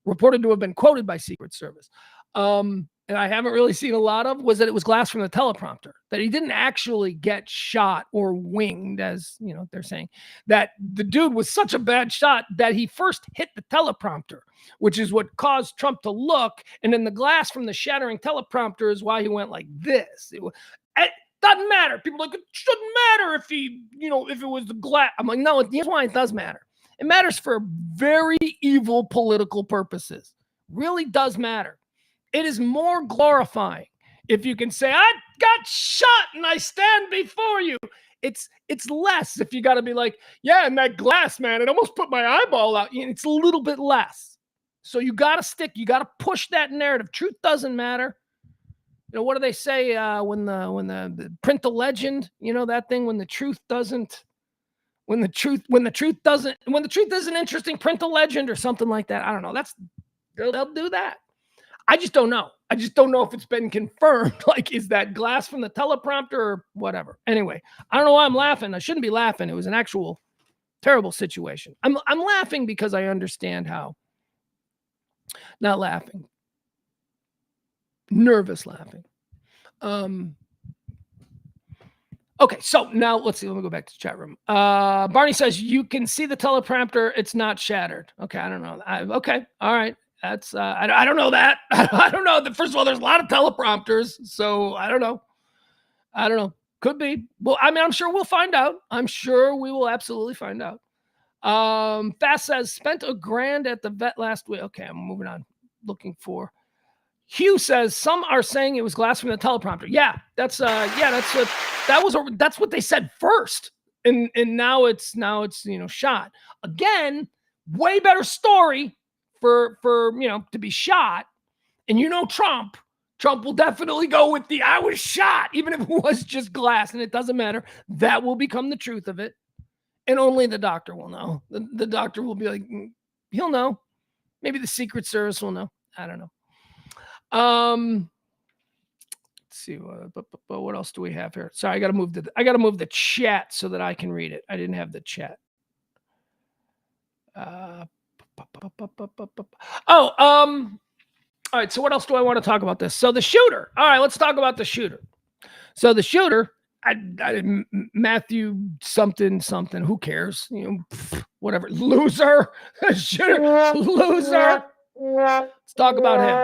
reported to have been quoted by Secret Service, and I haven't really seen a lot of, was that it was glass from the teleprompter, that he didn't actually get shot or winged, as they're saying, that the dude was such a bad shot that he first hit the teleprompter, which is what caused Trump to look, and then the glass from the shattering teleprompter is why he went like this. It doesn't matter. People are like, it shouldn't matter if if it was the glass. I'm like, no, here's why it does matter. It matters for very evil political purposes. Really does matter. It is more glorifying if you can say, I got shot and I stand before you. It's less if you got to be like, yeah, and that glass, man, it almost put my eyeball out. It's a little bit less. So you got to push that narrative. Truth doesn't matter. What do they say when the print the legend, that thing, when the truth isn't interesting, print the legend or something like that. I don't know. They'll do that. I just don't know. I just don't know if it's been confirmed. Like, is that glass from the teleprompter or whatever? Anyway, I don't know why I'm laughing. I shouldn't be laughing. It was an actual terrible situation. I'm laughing because I understand how. Not laughing. Nervous laughing. Okay, so now let's see. Let me go back to the chat room. Barney says you can see the teleprompter. It's not shattered. Okay, I don't know. Okay, all right. That's I don't know that. I don't know. First of all, there's a lot of teleprompters, so I don't know. Could be. Well, I mean, I'm sure we'll find out. I'm sure we will absolutely find out. Fast says spent $1,000 at the vet last week. Okay, I'm moving on. Looking for. Hugh says some are saying it was glass from the teleprompter. Yeah, that's what they said first, and now it's shot again. Way better story for to be shot, and Trump will definitely go with the I was shot, even if it was just glass, and it doesn't matter. That will become the truth of it, and only the doctor will know. The doctor will be like, he'll know. Maybe the Secret Service will know. I don't know. Let's see what else do we have here? Sorry, I got to move the chat so that I can read it. I didn't have the chat. All right, so what else do I want to talk about this? So the shooter. All right, let's talk about the shooter. So the shooter, Matthew something, who cares? Whatever. Loser. Shooter. Loser. Let's talk about him.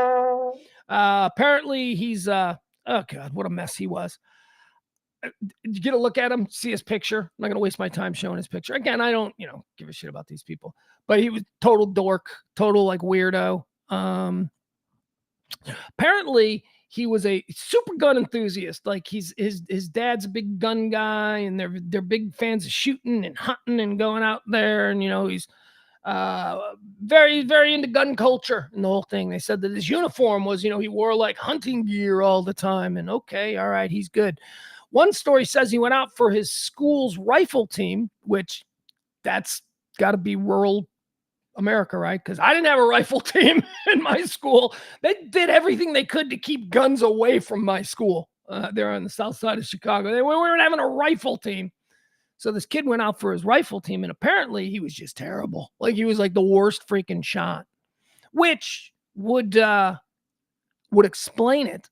Apparently he's oh God, what a mess he was. You get a look at him, see his picture. I'm not gonna waste my time showing his picture. Again, I don't, give a shit about these people. But he was total dork, total like weirdo. Apparently he was a super gun enthusiast. Like his dad's a big gun guy, and they're big fans of shooting and hunting and going out there, and he's very, very into gun culture and the whole thing. They said that his uniform was, he wore like hunting gear all the time. And okay, all right, he's good. One story says he went out for his school's rifle team, which that's got to be rural America, right? Because I didn't have a rifle team in my school. They did everything they could to keep guns away from my school. They're on the south side of Chicago. We weren't having a rifle team. So this kid went out for his rifle team, and apparently he was just terrible. Like he was like the worst freaking shot, which would explain it.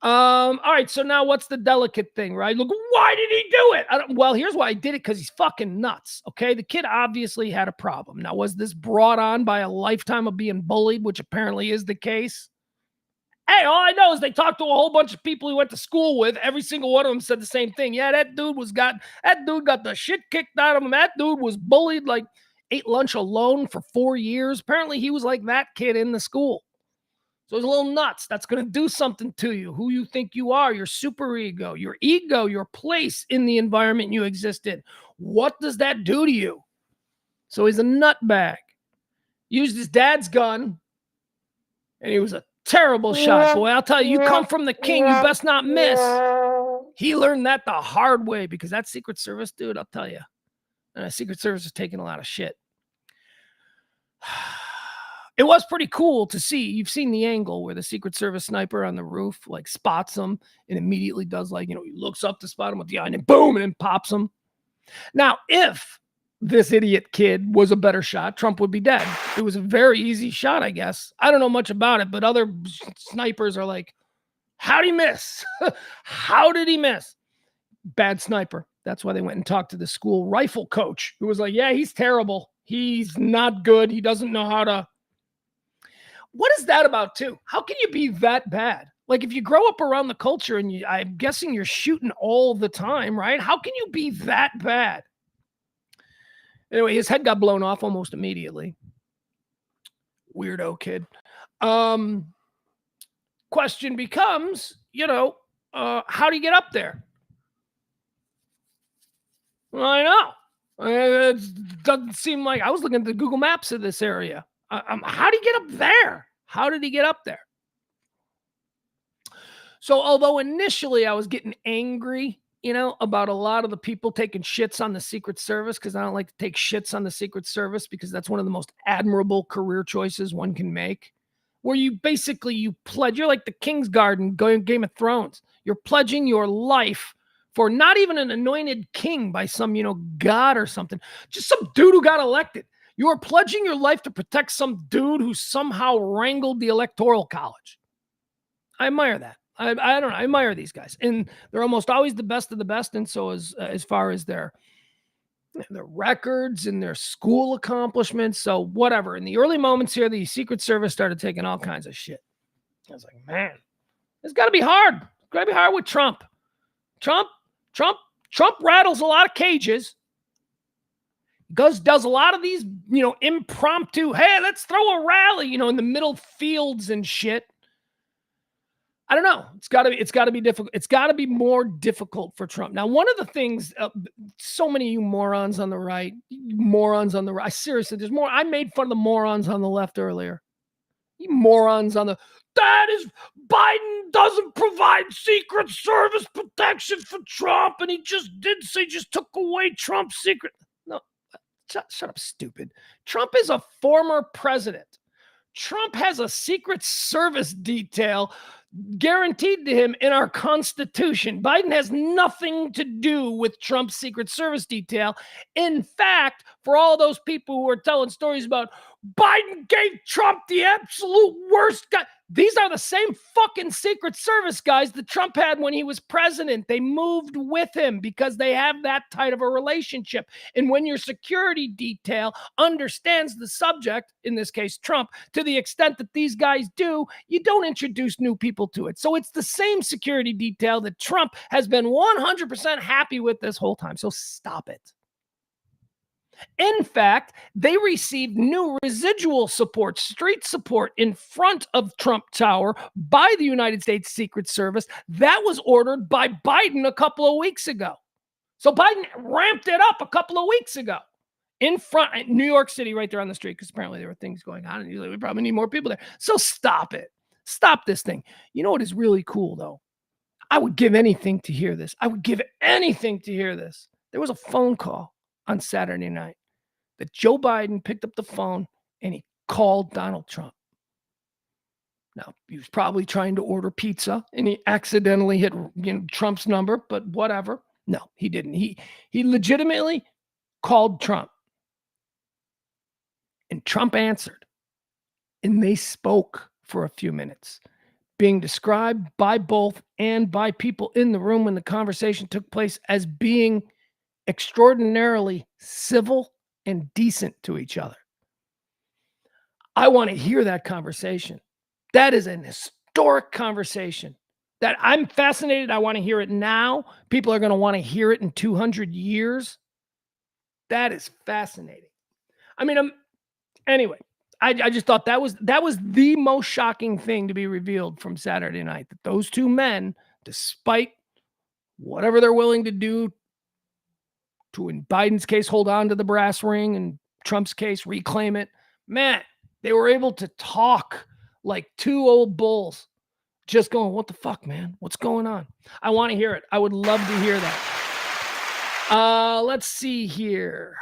All right, so now what's the delicate thing, right? Look, why did he do it? Well, here's why he did it, because he's fucking nuts, okay? The kid obviously had a problem. Now, was this brought on by a lifetime of being bullied, which apparently is the case? Hey, all I know is they talked to a whole bunch of people he went to school with. Every single one of them said the same thing. Yeah, that dude got the shit kicked out of him. That dude was bullied, like ate lunch alone for 4 years. Apparently, he was like that kid in the school. So it's a little nuts. That's going to do something to you, who you think you are, your superego, your place in the environment you exist in. What does that do to you? So he's a nutbag. Used his dad's gun, and he was a terrible shot. Boy, I'll tell you, you come from the king, you best not miss. He learned that the hard way because that Secret Service dude, I'll tell you, Secret Service is taking a lot of shit. It was pretty cool to see. You've seen the angle where the Secret Service sniper on the roof like spots him and immediately does like, he looks up to spot him with the eye and then boom, and then pops him. Now, if this idiot kid was a better shot, Trump would be dead. It was a very easy shot, I guess. I don't know much about it, but other snipers are like, how'd he miss? How did he miss? Bad sniper. That's why they went and talked to the school rifle coach who was like, yeah, he's terrible. He's not good. He doesn't know how to. What is that about too? How can you be that bad? Like if you grow up around the culture and I'm guessing you're shooting all the time, right? How can you be that bad? Anyway, his head got blown off almost immediately. Weirdo kid. Question becomes, how do you get up there? I know. It doesn't seem like I was looking at the Google Maps of this area. How did he get up there? How did he get up there? So although initially I was getting angry, about a lot of the people taking shits on the Secret Service, because I don't like to take shits on the Secret Service because that's one of the most admirable career choices one can make, where you pledge, you're like the King's Guard in Game of Thrones. You're pledging your life for not even an anointed king by some, god or something, just some dude who got elected. You are pledging your life to protect some dude who somehow wrangled the Electoral College. I admire that. I don't know. I admire these guys, and they're almost always the best of the best. And so as far as their records and their school accomplishments, so whatever. In the early moments here, the Secret Service started taking all kinds of shit. I was like, man, it's got to be hard. It's got to be hard with Trump. Trump rattles a lot of cages. Does a lot of these, impromptu, hey, let's throw a rally, in the middle fields and shit. I don't know. It's got to be difficult. It's got to be more difficult for Trump. Now, one of the things, so many of you morons on the right, seriously, there's more. I made fun of the morons on the left earlier. You morons that is, Biden doesn't provide Secret Service protection for Trump, and he just took away Trump's secret. No, shut up, stupid. Trump is a former president. Trump has a Secret Service detail guaranteed to him in our Constitution. Biden has nothing to do with Trump's Secret Service detail. In fact, for all those people who are telling stories about Biden gave Trump the absolute worst guy, these are the same fucking Secret Service guys that Trump had when he was president. They moved with him because they have that tight of a relationship. And when your security detail understands the subject, in this case, Trump, to the extent that these guys do, you don't introduce new people to it. So it's the same security detail that Trump has been 100% happy with this whole time. So stop it. In fact, they received new residual support, street support in front of Trump Tower by the United States Secret Service. That was ordered by Biden a couple of weeks ago. So Biden ramped it up a couple of weeks ago in front of New York City, right there on the street, because apparently there were things going on and we probably need more people there. So stop it. Stop this thing. You know what is really cool, though? I would give anything to hear this. There was a phone call on Saturday night that Joe Biden picked up the phone and he called Donald Trump. Now, he was probably trying to order pizza and he accidentally hit Trump's number, but whatever. No, he didn't. He legitimately called Trump. And Trump answered. And they spoke for a few minutes, being described by both and by people in the room when the conversation took place as being extraordinarily civil and decent to each other. I want to hear that conversation. That is an historic conversation that I'm fascinated. I want to hear it now. People are going to want to hear it in 200 years. That is fascinating. I mean, anyway, I just thought that was the most shocking thing to be revealed from Saturday night, that those two men, despite whatever they're willing to do to, in Biden's case, hold on to the brass ring, and Trump's case, reclaim it, man, they were able to talk like two old bulls, just going, what the fuck, man? What's going on? I want to hear it. I would love to hear that. Let's see here.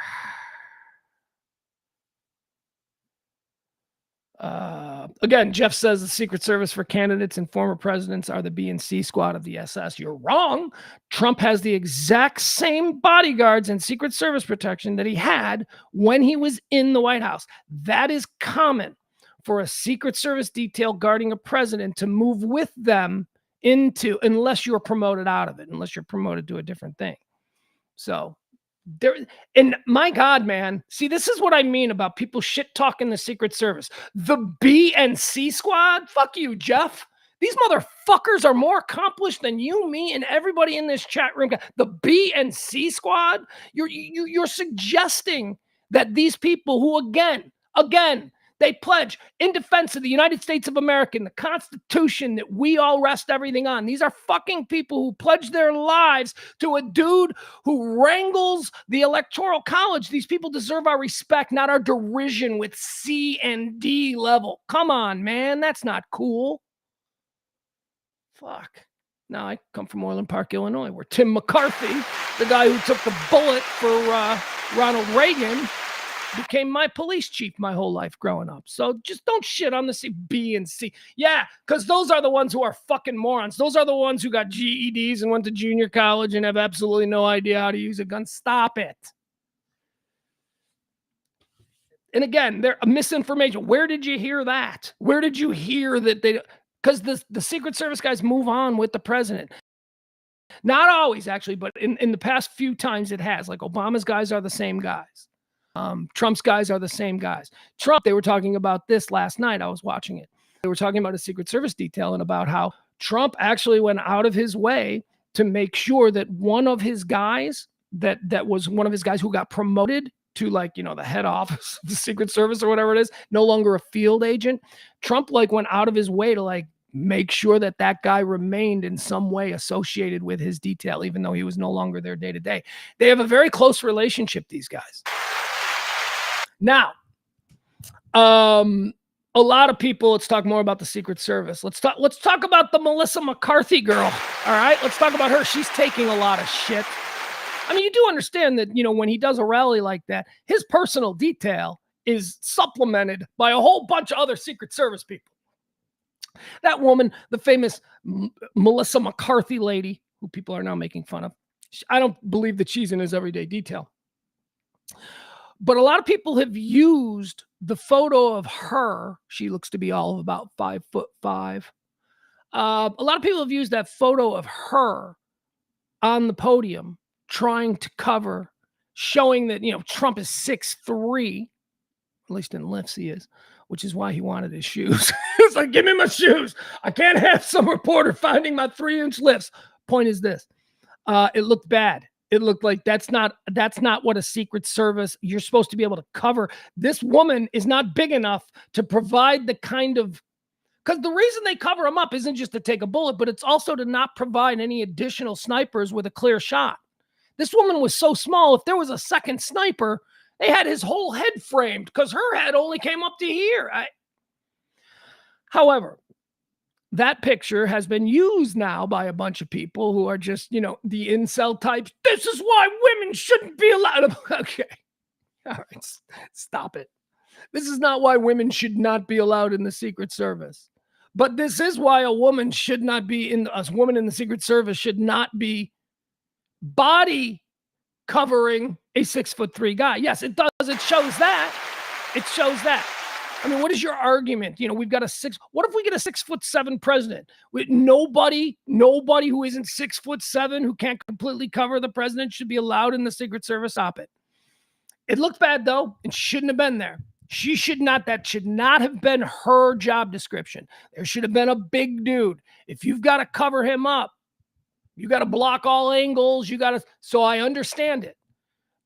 Again, Jeff says the Secret Service for candidates and former presidents are the B and C squad of the SS. You're wrong. Trump has the exact same bodyguards and Secret Service protection that he had when he was in the White House. That is common for a Secret Service detail guarding a president to move with them into, unless you're promoted out of it, unless you're promoted to a different thing. So there, and my God, man, see, this is what I mean about people shit talking the Secret Service. The B and C squad, fuck you, Jeff. These motherfuckers are more accomplished than you, me, and everybody in this chat room. The B and C squad, you're suggesting that these people who, again, they pledge in defense of the United States of America and the Constitution that we all rest everything on. These are fucking people who pledge their lives to a dude who wrangles the Electoral College. These people deserve our respect, not our derision with C and D level. Come on, man. That's not cool. Fuck. Now I come from Orland Park, Illinois, where Tim McCarthy, the guy who took the bullet for Ronald Reagan, became my police chief my whole life growing up. So just don't shit on the C, B, and C. Yeah, because those are the ones who are fucking morons. Those are the ones who got GEDs and went to junior college and have absolutely no idea how to use a gun. Stop it. And again, they're misinformation. Where did you hear that? Where did you hear that they... Because the Secret Service guys move on with the president. Not always, actually, but in the past few times it has. Like Obama's guys are the same guys. Trump's guys are the same guys. Trump, they were talking about this last night. I was watching it. They were talking about a Secret Service detail and about how Trump actually went out of his way to make sure that one of his guys, that was one of his guys who got promoted to, like, you know, the head office of the Secret Service or whatever it is, no longer a field agent. Trump like went out of his way to like make sure that that guy remained in some way associated with his detail, even though he was no longer there day to day. They have a very close relationship, these guys. Now, a lot of people, let's talk more about the Secret Service. Let's talk about the Melissa McCarthy girl. All right, let's talk about her. She's taking a lot of shit. I mean, you do understand that, you know, when he does a rally like that, his personal detail is supplemented by a whole bunch of other Secret Service people. That woman, the famous Melissa McCarthy lady, who people are now making fun of, I don't believe that she's in his everyday detail. But a lot of people have used the photo of her. She looks to be all of about 5'5". A lot of people have used that photo of her on the podium trying to cover, showing that, you know, Trump is 6'3", at least in lifts he is, which is why he wanted his shoes. It's like, give me my shoes. I can't have some reporter finding my 3-inch lifts. Point is this. It looked bad. It looked like that's not what a Secret Service, you're supposed to be able to cover. This woman is not big enough to provide the kind of, because the reason they cover them up isn't just to take a bullet, but it's also to not provide any additional snipers with a clear shot. This woman was so small, if there was a second sniper, they had his whole head framed because her head only came up to here. However, that picture has been used now by a bunch of people who are just, you know, the incel types. This is why women shouldn't be allowed. Okay. All right. Stop it. This is not why women should not be allowed in the Secret Service. But this is why a woman should not be a woman in the Secret Service should not be body covering a 6'3" guy. Yes, it does. It shows that. It shows that. I mean, what is your argument? You know, we've got what if we get a 6'7" president with nobody who isn't 6'7", who can't completely cover the president should be allowed in the Secret Service op-ed? It looked bad though. It shouldn't have been there. That should not have been her job description. There should have been a big dude. If you've got to cover him up, you got to block all angles. So I understand it.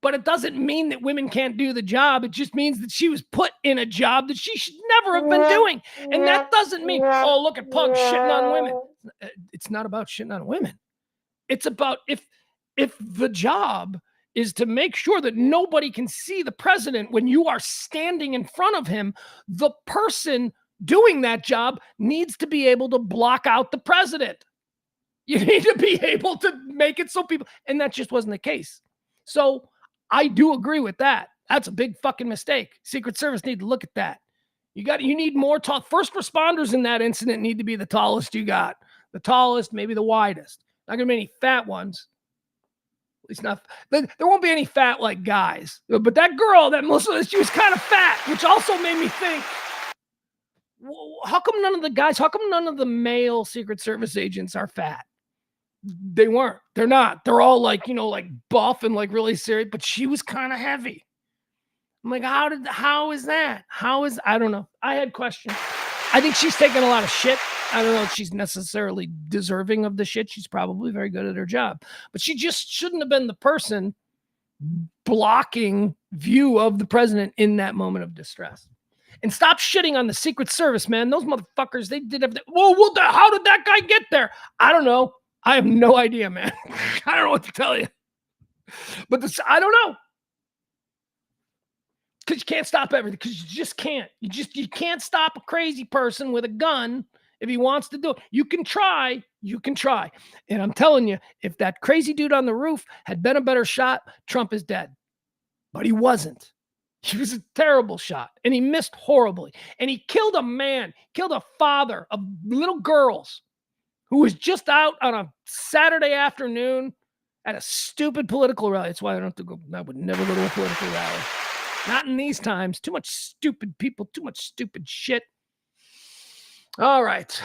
But it doesn't mean that women can't do the job. It just means that she was put in a job that she should never have been doing. And that doesn't mean, oh, look at Pugs shitting on women. It's not about shitting on women. It's about if the job is to make sure that nobody can see the president when you are standing in front of him, the person doing that job needs to be able to block out the president. You need to be able to make it so people, and that just wasn't the case. So I do agree with that. That's a big fucking mistake. Secret Service need to look at that. You need more tall. First responders in that incident need to be the tallest you got. The tallest, maybe the widest. Not gonna be any fat ones. At least not. There won't be any fat like guys. But that girl, she was kind of fat, which also made me think, how come none of the male Secret Service agents are fat? They weren't. They're not. They're all like buff and like really serious, but she was kind of heavy. I'm like, how is that? I don't know. I had questions. I think she's taken a lot of shit. I don't know if she's necessarily deserving of the shit. She's probably very good at her job, but she just shouldn't have been the person blocking view of the president in that moment of distress. And stop shitting on the Secret Service, man. Those motherfuckers, they did everything. Whoa, how did that guy get there? I don't know. I have no idea, man. I don't know what to tell you. But I don't know. Because you can't stop everything. Because you just can't. You can't stop a crazy person with a gun if he wants to do it. You can try. And I'm telling you, if that crazy dude on the roof had been a better shot, Trump is dead. But he wasn't. He was a terrible shot. And he missed horribly. And he killed a man, killed a father of little girls who was just out on a Saturday afternoon at a stupid political rally. That's why I would never go to a political rally. Not in these times. Too much stupid people, too much stupid shit. All right.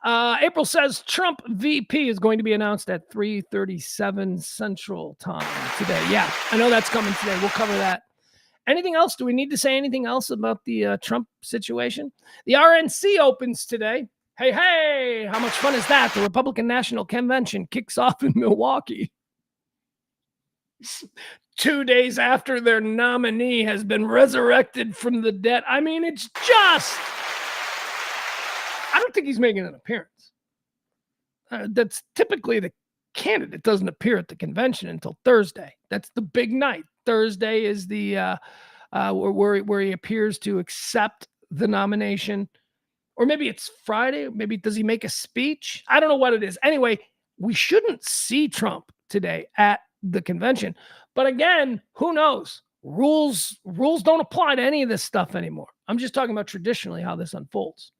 April says Trump VP is going to be announced at 3:37 Central Time today. Yeah, I know that's coming today. We'll cover that. Anything else? Do we need to say anything else about the Trump situation? The RNC opens today. Hey, how much fun is that? The Republican National Convention kicks off in Milwaukee 2 days after their nominee has been resurrected from the dead. I mean, it's just, I don't think he's making an appearance. That's typically the candidate doesn't appear at the convention until Thursday. That's the big night. Thursday is the where he appears to accept the nomination. Or maybe it's Friday. Maybe does he make a speech? I don't know what it is. Anyway, we shouldn't see Trump today at the convention. But again, who knows? Rules don't apply to any of this stuff anymore. I'm just talking about traditionally how this unfolds.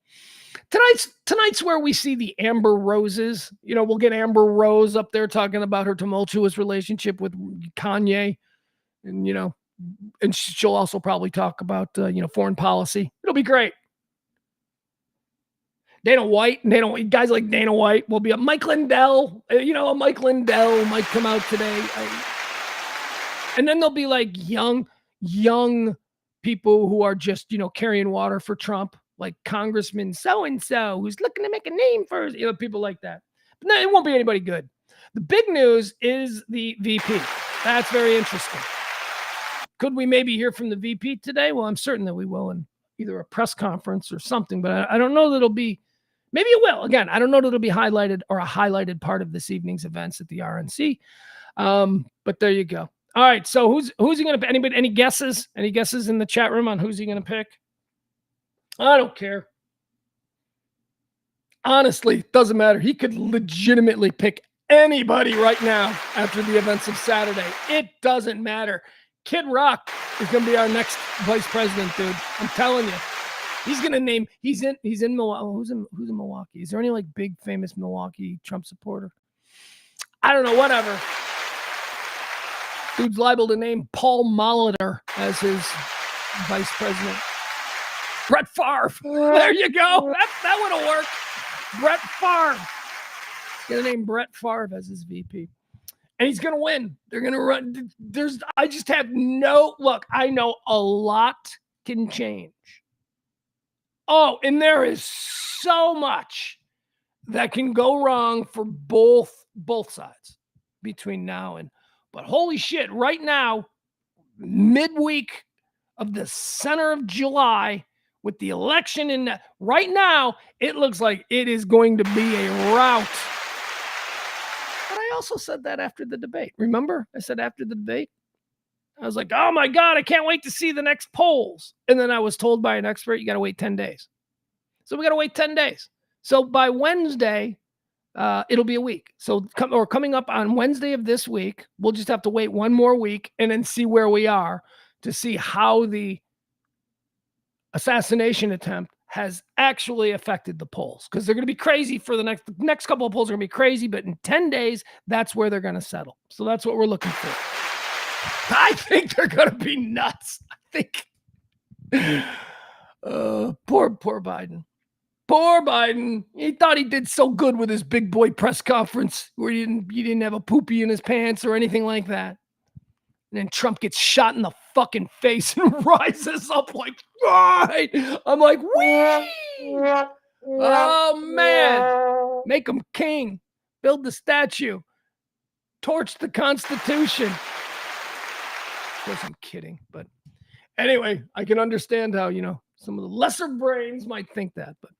Tonight's where we see the Amber Roses. We'll get Amber Rose up there talking about her tumultuous relationship with Kanye. And, and she'll also probably talk about, foreign policy. It'll be great. Guys like Dana White will be up. Mike Lindell, Mike Lindell might come out today. And then there'll be like young people who are just, carrying water for Trump, like Congressman so-and-so who's looking to make a name for, people like that. But no, it won't be anybody good. The big news is the VP. That's very interesting. Could we maybe hear from the VP today? Well, I'm certain that we will in either a press conference or something, but I don't know that it'll be. Maybe it will. Again, I don't know that it'll be highlighted or a highlighted part of this evening's events at the RNC. But there you go. All right. So who's he going to pick? Anybody? Any guesses? Any guesses in the chat room on who's he going to pick? I don't care. Honestly, doesn't matter. He could legitimately pick anybody right now after the events of Saturday. It doesn't matter. Kid Rock is going to be our next vice president, dude. I'm telling you. He's going to name, he's in Milwaukee. Who's in Milwaukee? Is there any like big famous Milwaukee Trump supporter? I don't know, whatever. Dude's liable to name Paul Molitor as his vice president. Brett Favre. There you go. That would have worked. Brett Favre. He's going to name Brett Favre as his VP. And he's going to win. They're going to run. I just have look, I know a lot can change. Oh, and there is so much that can go wrong for both sides between now and, but holy shit, right now, midweek of the center of July with the election in right now, it looks like it is going to be a rout. But I also said that after the debate. Remember? I said after the debate, I was like, oh my God, I can't wait to see the next polls. And then I was told by an expert, you got to wait 10 days. So we got to wait 10 days. So by Wednesday, it'll be a week. So coming up on Wednesday of this week, we'll just have to wait one more week and then see where we are to see how the assassination attempt has actually affected the polls, because they're going to be crazy for the next couple of polls are going to be crazy, but in 10 days, that's where they're going to settle. So that's what we're looking for. I think they're going to be nuts. I think. Poor Biden. Poor Biden. He thought he did so good with his big boy press conference where he didn't have a poopy in his pants or anything like that. And then Trump gets shot in the fucking face and rises up like, right. I'm like, wee! Oh, man. Make him king. Build the statue. Torch the Constitution. Of course, I'm kidding. But anyway, I can understand how, some of the lesser brains might think that. But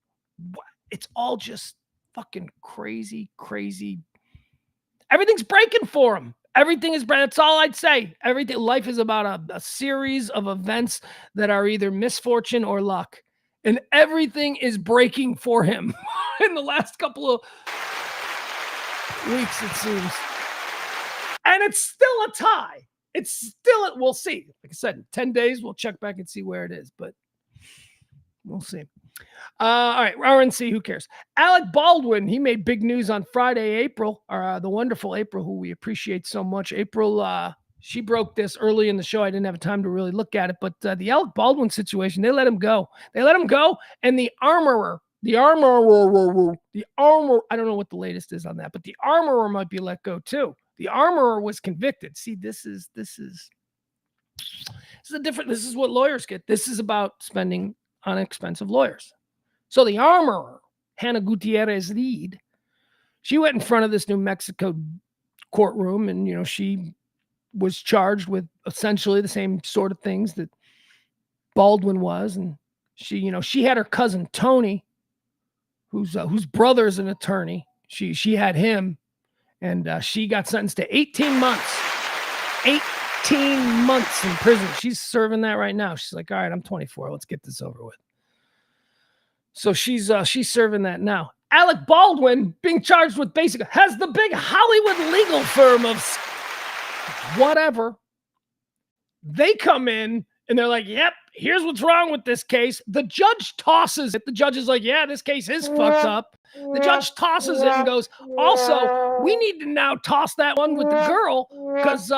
it's all just fucking crazy. Everything's breaking for him. Everything is, that's all I'd say. Everything, life is about a series of events that are either misfortune or luck. And everything is breaking for him in the last couple of weeks, it seems. And it's still a tie. We'll see. Like I said, in 10 days, we'll check back and see where it is, but we'll see. All right, RNC, who cares? Alec Baldwin, he made big news on Friday, April, the wonderful April, who we appreciate so much. April, she broke this early in the show. I didn't have time to really look at it, but the Alec Baldwin situation, they let him go. And the armorer, I don't know what the latest is on that, but the armorer might be let go too. The armorer was convicted. See, this is what lawyers get. This is about spending on expensive lawyers. So the armorer, Hannah Gutierrez Reed, she went in front of this New Mexico courtroom, and she was charged with essentially the same sort of things that Baldwin was, and she had her cousin Tony, whose brother's an attorney. She had him, and she got sentenced to 18 months. 18 months in prison. She's serving that right now. She's like, all right, I'm 24. Let's get this over with. So she's serving that now. Alec Baldwin being charged with has the big Hollywood legal firm of whatever. They come in and they're like, yep, here's what's wrong with this case. The judge tosses it. The judge is like, yeah, this case is fucked up. The judge tosses it and goes, also, we need to now toss that one with the girl because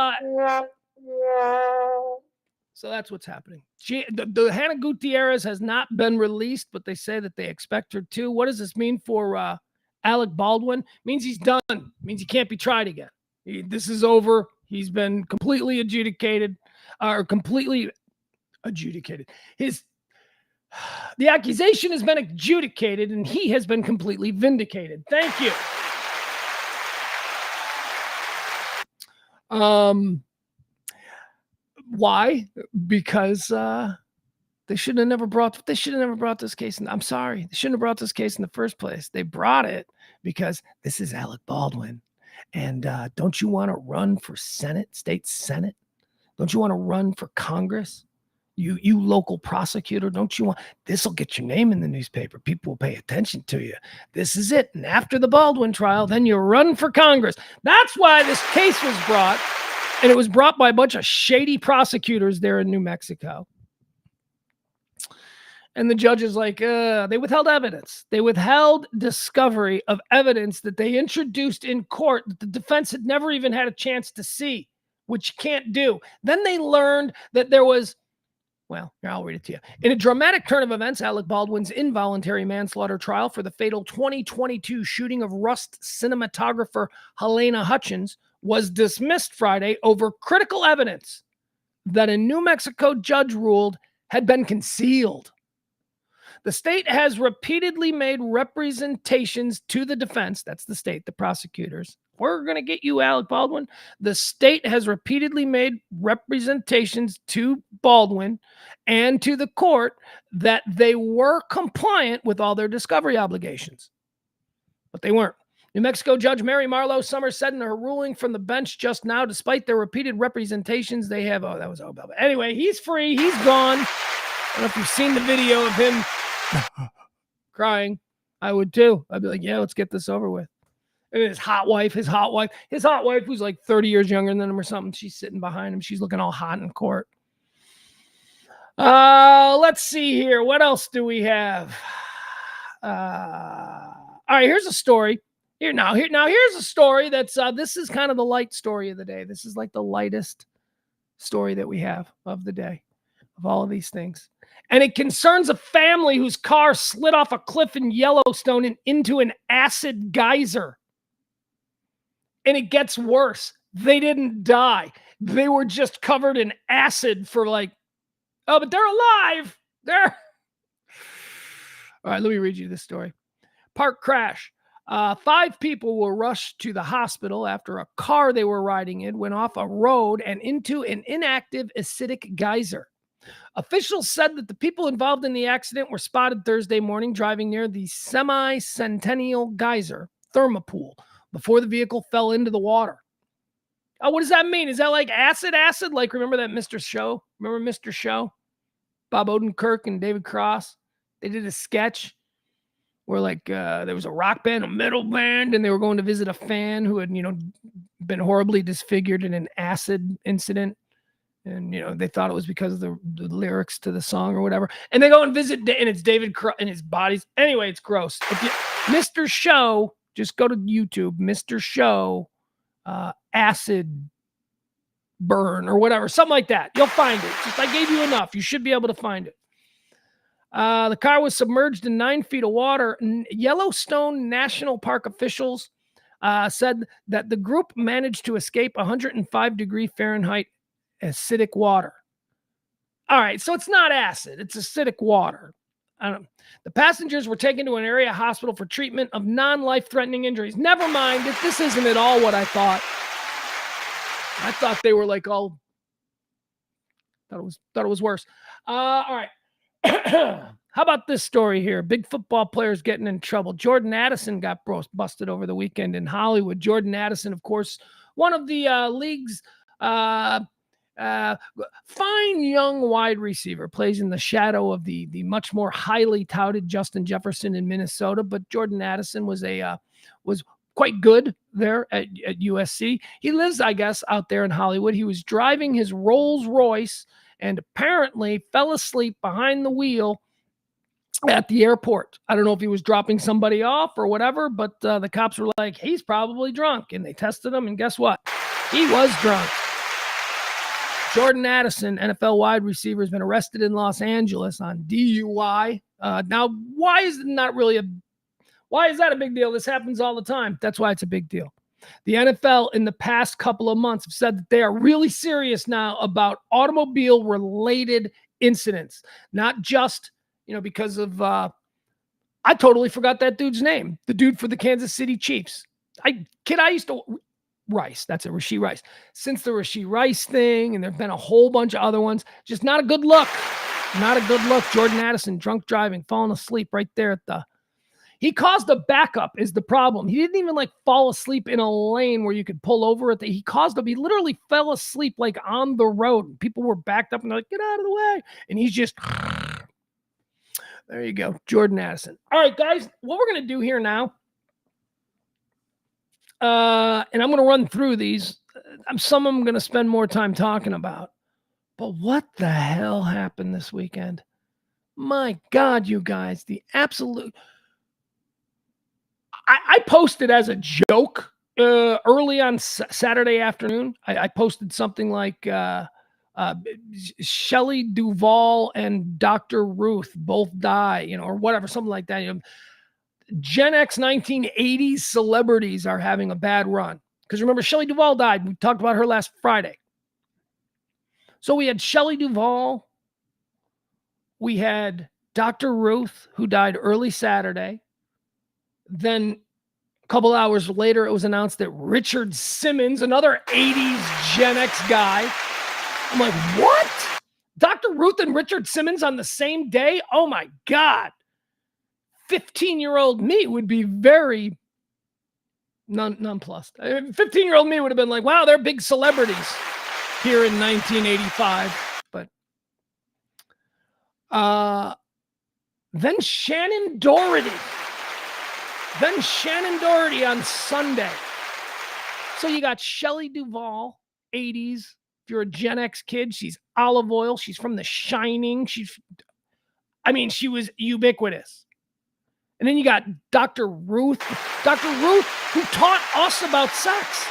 so that's what's happening. The Hannah Gutierrez has not been released, but they say that they expect her to. What does this mean for Alec Baldwin? It means he's done. It means he can't be tried again. This is over. He's been completely adjudicated. The accusation has been adjudicated, and he has been completely vindicated. Thank you. Why? Because they should have never brought this case in. I'm sorry. They shouldn't have brought this case in the first place. They brought it because this is Alec Baldwin. And don't you want to run for state Senate? Don't you want to run for Congress? You local prosecutor, don't you want, this will get your name in the newspaper. People will pay attention to you. This is it. And after the Baldwin trial, then you run for Congress. That's why this case was brought. And it was brought by a bunch of shady prosecutors there in New Mexico. And the judge is like, they withheld evidence. They withheld discovery of evidence that they introduced in court that the defense had never even had a chance to see, which you can't do. Then they learned that there was, well, here, I'll read it to you. In a dramatic turn of events, Alec Baldwin's involuntary manslaughter trial for the fatal 2022 shooting of Rust cinematographer Helena Hutchins was dismissed Friday over critical evidence that a New Mexico judge ruled had been concealed. The state has repeatedly made representations to the defense. That's the state, the prosecutors. We're going to get you, Alec Baldwin. The state has repeatedly made representations to Baldwin and to the court that they were compliant with all their discovery obligations. But they weren't. New Mexico Judge Mary Marlowe Summers said in her ruling from the bench just now, despite their repeated representations, they have, anyway, he's free. He's gone. I don't know if you've seen the video of him crying. I would too. I'd be like, yeah, let's get this over with. And his hot wife, who's like 30 years younger than him or something, she's sitting behind him. She's looking all hot in court. Let's see here. What else do we have? All right, here's a story. Here's a story that's this is kind of the light story of the day. This is like the lightest story that we have of the day, of all of these things. And it concerns a family whose car slid off a cliff in Yellowstone and into an acid geyser. And it gets worse. They didn't die. They were just covered in acid for like, oh, but they're alive. All right, let me read you this story. Park crash. 5 people were rushed to the hospital after a car they were riding in went off a road and into an inactive acidic geyser. Officials said that the people involved in the accident were spotted Thursday morning driving near the semi-centennial geyser thermopool before the vehicle fell into the water. Oh, what does that mean? Is that like acid? Like, remember that Mr. Show? Remember Mr. Show? Bob Odenkirk and David Cross? They did a sketch where like there was a rock band, a metal band, and they were going to visit a fan who had, been horribly disfigured in an acid incident. And, they thought it was because of the lyrics to the song or whatever. And they go and visit, and it's David and his body's. Anyway, it's gross. Mr. Show, just go to YouTube, Mr. Show, acid burn or whatever, something like that. You'll find it. Just I gave you enough. You should be able to find it. The car was submerged in 9 feet of water. Yellowstone National Park officials said that the group managed to escape 105-degree Fahrenheit acidic water. All right, so it's not acid. It's acidic water. The passengers were taken to an area hospital for treatment of non-life-threatening injuries. Never mind. This isn't at all what I thought. I thought they were like all... Thought it was worse. All right. How about this story here? Big football players getting in trouble. Jordan Addison got busted over the weekend in Hollywood. Jordan Addison, of course, one of the league's fine young wide receiver, plays in the shadow of the much more highly touted Justin Jefferson in Minnesota. But Jordan Addison was quite good there at USC. He lives, I guess, out there in Hollywood. He was driving his Rolls Royce and apparently fell asleep behind the wheel at the airport. I don't know if he was dropping somebody off or whatever, but the cops were like, he's probably drunk. And they tested him, and guess what? He was drunk. Jordan Addison, NFL wide receiver, has been arrested in Los Angeles on DUI. Now, why is that a big deal? This happens all the time. That's why it's a big deal. The NFL in the past couple of months have said that they are really serious now about automobile-related incidents, not just, because of, I totally forgot that dude's name, the dude for the Kansas City Chiefs. I used to, Rice, that's it, Rashee Rice. Since the Rashee Rice thing, and there've been a whole bunch of other ones, just not a good look. Not a good look. Jordan Addison, drunk driving, falling asleep right there at he caused a backup is the problem. He didn't even fall asleep in a lane where you could pull over at he literally fell asleep on the road. People were backed up and they're like, get out of the way. And he's just, there you go. Jordan Addison. All right, guys, what we're going to do here now, and I'm going to run through these. Some of them I'm going to spend more time talking about. But what the hell happened this weekend? My God, you guys, the absolute... I posted as a joke early on Saturday afternoon. I posted something like Shelley Duvall and Dr. Ruth both die, or whatever, something like that. Gen X 1980s celebrities are having a bad run. Because remember, Shelley Duvall died. We talked about her last Friday. So we had Shelley Duvall, we had Dr. Ruth, who died early Saturday. Then a couple hours later, it was announced that Richard Simmons, another 80s Gen X guy. I'm like, what? Dr. Ruth and Richard Simmons on the same day? Oh my God. 15-year-old me would be very nonplussed. 15-year-old me would have been like, wow, they're big celebrities here in 1985. But then Shannen Doherty. On Sunday. So you got Shelley Duvall, 80s. If you're a Gen X kid, she's olive oil. She's from The Shining. She was ubiquitous. And then you got Dr. Ruth. Dr. Ruth, who taught us about sex.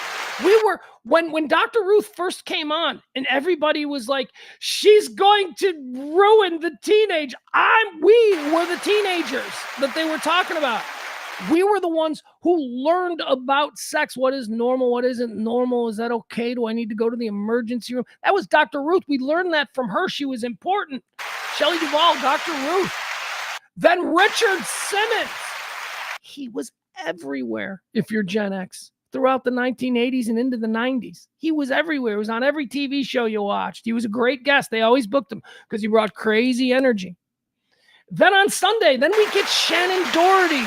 We were, when Dr. Ruth first came on, and everybody was like, she's going to ruin the teenage. We were the teenagers that they were talking about. We were the ones who learned about sex. What is normal? What isn't normal? Is that okay? Do I need to go to the emergency room? That was Dr. Ruth. We learned that from her. She was important. Shelley Duvall, Dr. Ruth. Then Richard Simmons. He was everywhere if you're Gen X. Throughout the 1980s and into the 90s. He was everywhere. He was on every TV show you watched. He was a great guest. They always booked him because he brought crazy energy. Then on Sunday, then we get Shannen Doherty.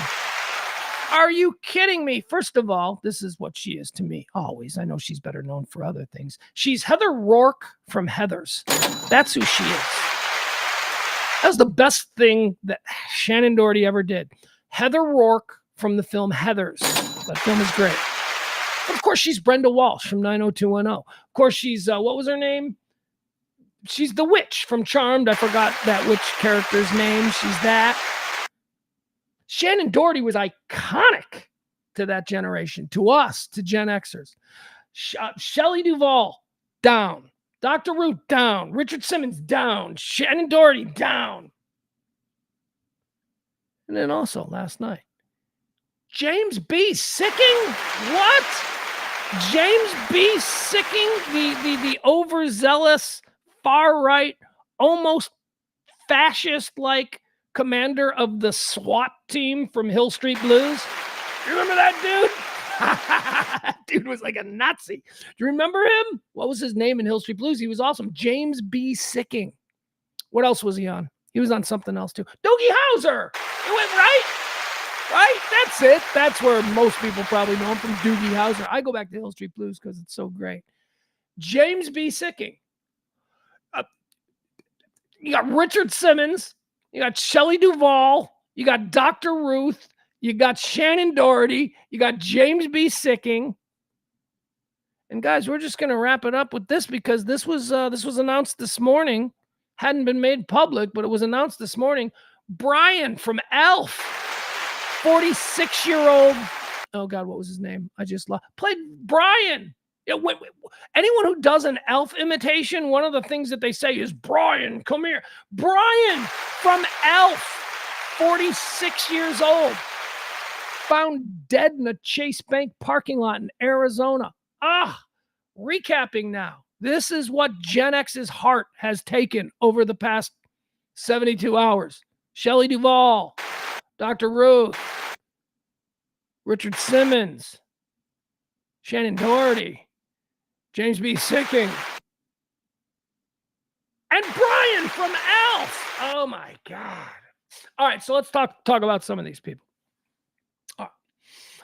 Are you kidding me? First of all, this is what she is to me. Always. I know she's better known for other things. She's Heather Rourke from Heathers. That's who she is. That was the best thing that Shannen Doherty ever did. Heather Rourke from the film Heathers. That film is great. But of course, she's Brenda Walsh from 90210. Of course, she's, what was her name? She's the witch from Charmed. I forgot that witch character's name. She's that. Shannen Doherty was iconic to that generation, to us, to Gen Xers. Shelley Duvall, down. Dr. Ruth, down. Richard Simmons, down. Shannen Doherty, down. And then also last night, James B. Sikking? What? James B. Sikking, the overzealous, far-right, almost fascist-like commander of the SWAT team from Hill Street Blues. You remember that dude? Dude was like a Nazi. Do you remember him? What was his name in Hill Street Blues? He was awesome. James B. Sikking. What else was he on? He was on something else too. Doogie Howser. It went right. Right? That's it. That's where most people probably know him from, Doogie Howser. I go back to Hill Street Blues because it's so great. James B. Sikking. You got Richard Simmons. You got Shelley Duvall. You got Dr. Ruth. You got Shannen Doherty. You got James B. Sikking. And guys, we're just going to wrap it up with this because this was announced this morning. Hadn't been made public, but it was announced this morning. Brian from Elf, 46-year-old. Oh God, what was his name? I just played Brian. Anyone who does an Elf imitation, one of the things that they say is, Brian, come here. Brian from Elf, 46 years old, found dead in a Chase Bank parking lot in Arizona. Recapping now. This is what Gen X's heart has taken over the past 72 hours. Shelley Duvall, Dr. Ruth, Richard Simmons, Shannen Doherty, James B. Sikking, and Brian from Elf. Oh my God. All right, so let's talk about some of these people. All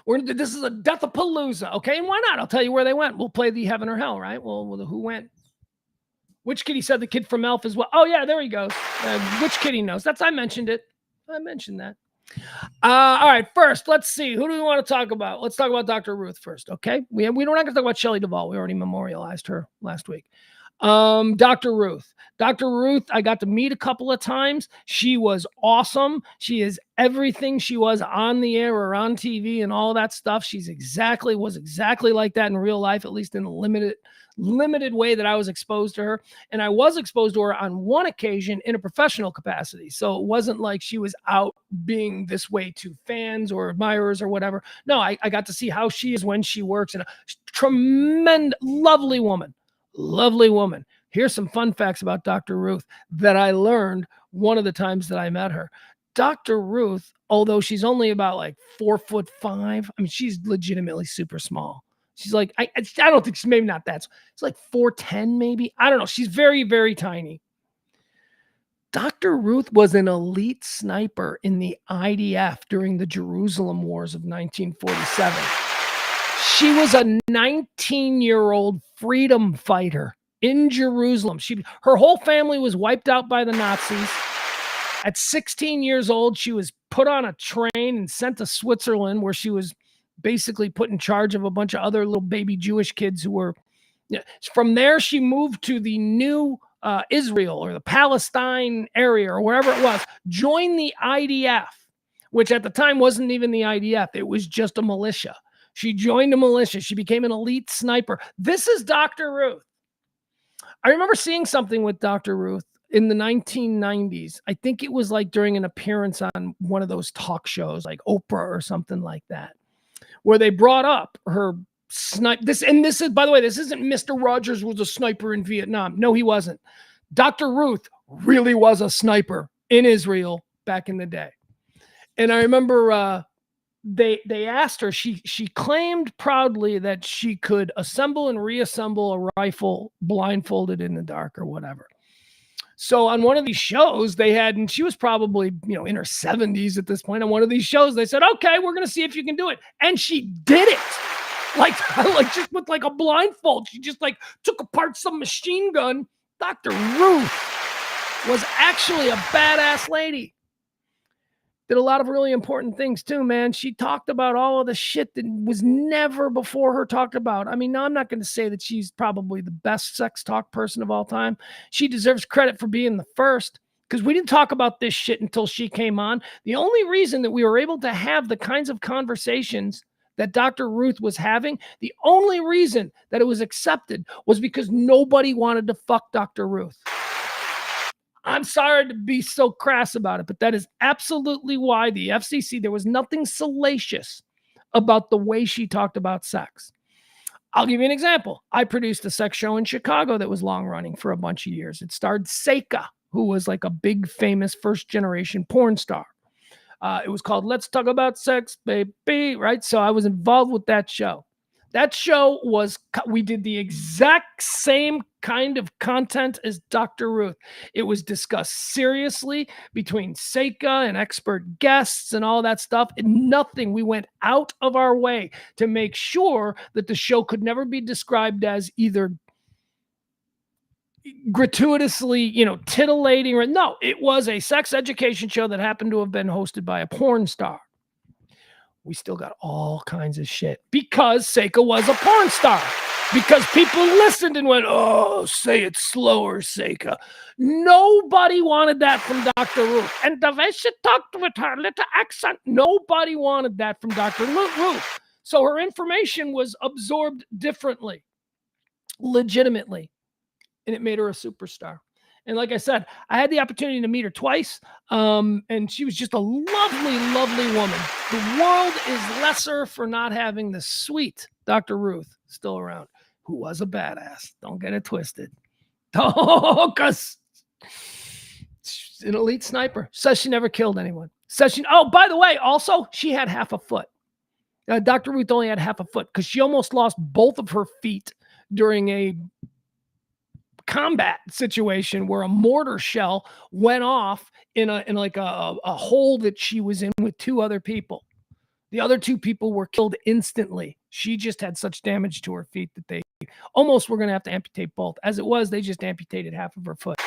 right. This is a Death-a-palooza, okay? And why not? I'll tell you where they went. We'll play the heaven or hell, right? Well, who went? Which kid? He said the kid from Elf as well. Oh, yeah, there he goes. Which kid he knows? I mentioned it. I mentioned that. All right, first, let's see. Who do we want to talk about? Let's talk about Dr. Ruth first, okay? We're not going to talk about Shelley Duvall. We already memorialized her last week. Dr. Ruth. Dr. Ruth, I got to meet a couple of times. She was awesome. She is everything she was on the air or on TV and all that stuff. Was exactly like that in real life, at least in a limited way that I was exposed to her. And I was exposed to her on one occasion in a professional capacity. So it wasn't like she was out being this way to fans or admirers or whatever. No, I got to see how she is when she works. And a tremendous, lovely woman. Lovely woman. Here's some fun facts about Dr. Ruth that I learned one of the times that I met her. Dr. Ruth, although she's only about like 4'5", I mean, she's legitimately super small. She's like, I don't think she's maybe not that. It's like 4'10", maybe. I don't know. She's very, very tiny. Dr. Ruth was an elite sniper in the IDF during the Jerusalem Wars of 1947. She was a 19-year-old freedom fighter in Jerusalem. Her whole family was wiped out by the Nazis. At 16 years old, she was put on a train and sent to Switzerland, where she was basically put in charge of a bunch of other little baby Jewish kids who were. From there, she moved to the new Israel or the Palestine area or wherever it was, joined the IDF, which at the time wasn't even the IDF. It was just a militia. She joined a militia. She became an elite sniper. This is Dr. Ruth. I remember seeing something with Dr. Ruth in the 1990s. I think it was like during an appearance on one of those talk shows like Oprah or something like that, where they brought up her snipe. This is, by the way, this isn't Mr. Rogers was a sniper in Vietnam. No, he wasn't. Dr. Ruth really was a sniper in Israel back in the day. And I remember they asked her, she claimed proudly that she could assemble and reassemble a rifle blindfolded in the dark or whatever. So on one of these shows they had, and she was probably, in her 70s at this point, on one of these shows, they said, okay, we're going to see if you can do it. And she did it. Like just with like a blindfold. She just like took apart some machine gun. Dr. Ruth was actually a badass lady. Did a lot of really important things too, man. She talked about all of the shit that was never before her talked about. I mean, no, I'm not going to say that she's probably the best sex talk person of all time. She deserves credit for being the first, because we didn't talk about this shit until she came on. The only reason that we were able to have the kinds of conversations that Dr. Ruth was having, the only reason that it was accepted was because nobody wanted to fuck Dr. Ruth. I'm sorry to be so crass about it, but that is absolutely why the FCC, there was nothing salacious about the way she talked about sex. I'll give you an example. I produced a sex show in Chicago that was long running for a bunch of years. It starred Seika, who was like a big famous first generation porn star. It was called Let's Talk About Sex, Baby, right? So I was involved with that show. That show we did the exact same kind of content as Dr. Ruth. It was discussed seriously between Seika and expert guests and all that stuff. And nothing, we went out of our way to make sure that the show could never be described as either gratuitously, titillating. No, it was a sex education show that happened to have been hosted by a porn star. We still got all kinds of shit because Seika was a porn star. Because people listened and went, oh, say it slower, Seika. Nobody wanted that from Dr. Ruth. And the way she talked with her little accent, nobody wanted that from Dr. Ruth. So her information was absorbed differently, legitimately. And it made her a superstar. And like I said, I had the opportunity to meet her twice. And she was just a lovely, lovely woman. The world is lesser for not having the sweet Dr. Ruth still around, who was a badass. Don't get it twisted. Oh, because she's an elite sniper. Says she never killed anyone. Oh, by the way, also, she had half a foot. Dr. Ruth only had half a foot because she almost lost both of her feet during a combat situation where a mortar shell went off in a hole that she was in with two other people. The other two people were killed instantly. She just had such damage to her feet that they almost were going to have to amputate both. As it was, they just amputated half of her foot.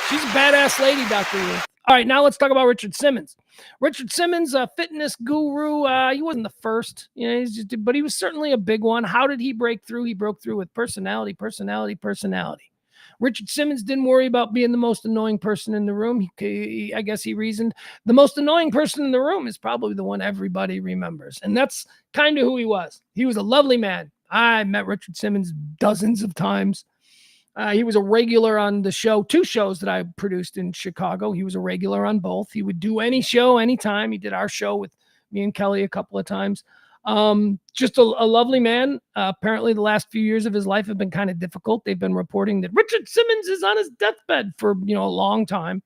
She's a badass lady, Dr. Ruth. All right, now let's talk about Richard Simmons. Richard Simmons, a fitness guru. He wasn't the first, but he was certainly a big one. How did he break through? He broke through with personality. Richard Simmons didn't worry about being the most annoying person in the room. I guess he reasoned the most annoying person in the room is probably the one everybody remembers. And that's kind of who he was. He was a lovely man. I met Richard Simmons dozens of times. He was a regular on the show, two shows that I produced in Chicago. He was a regular on both. He would do any show, anytime. He did our show with me and Kelly a couple of times. Just a lovely man. Apparently the last few years of his life have been kind of difficult. They've been reporting that Richard Simmons is on his deathbed for, a long time.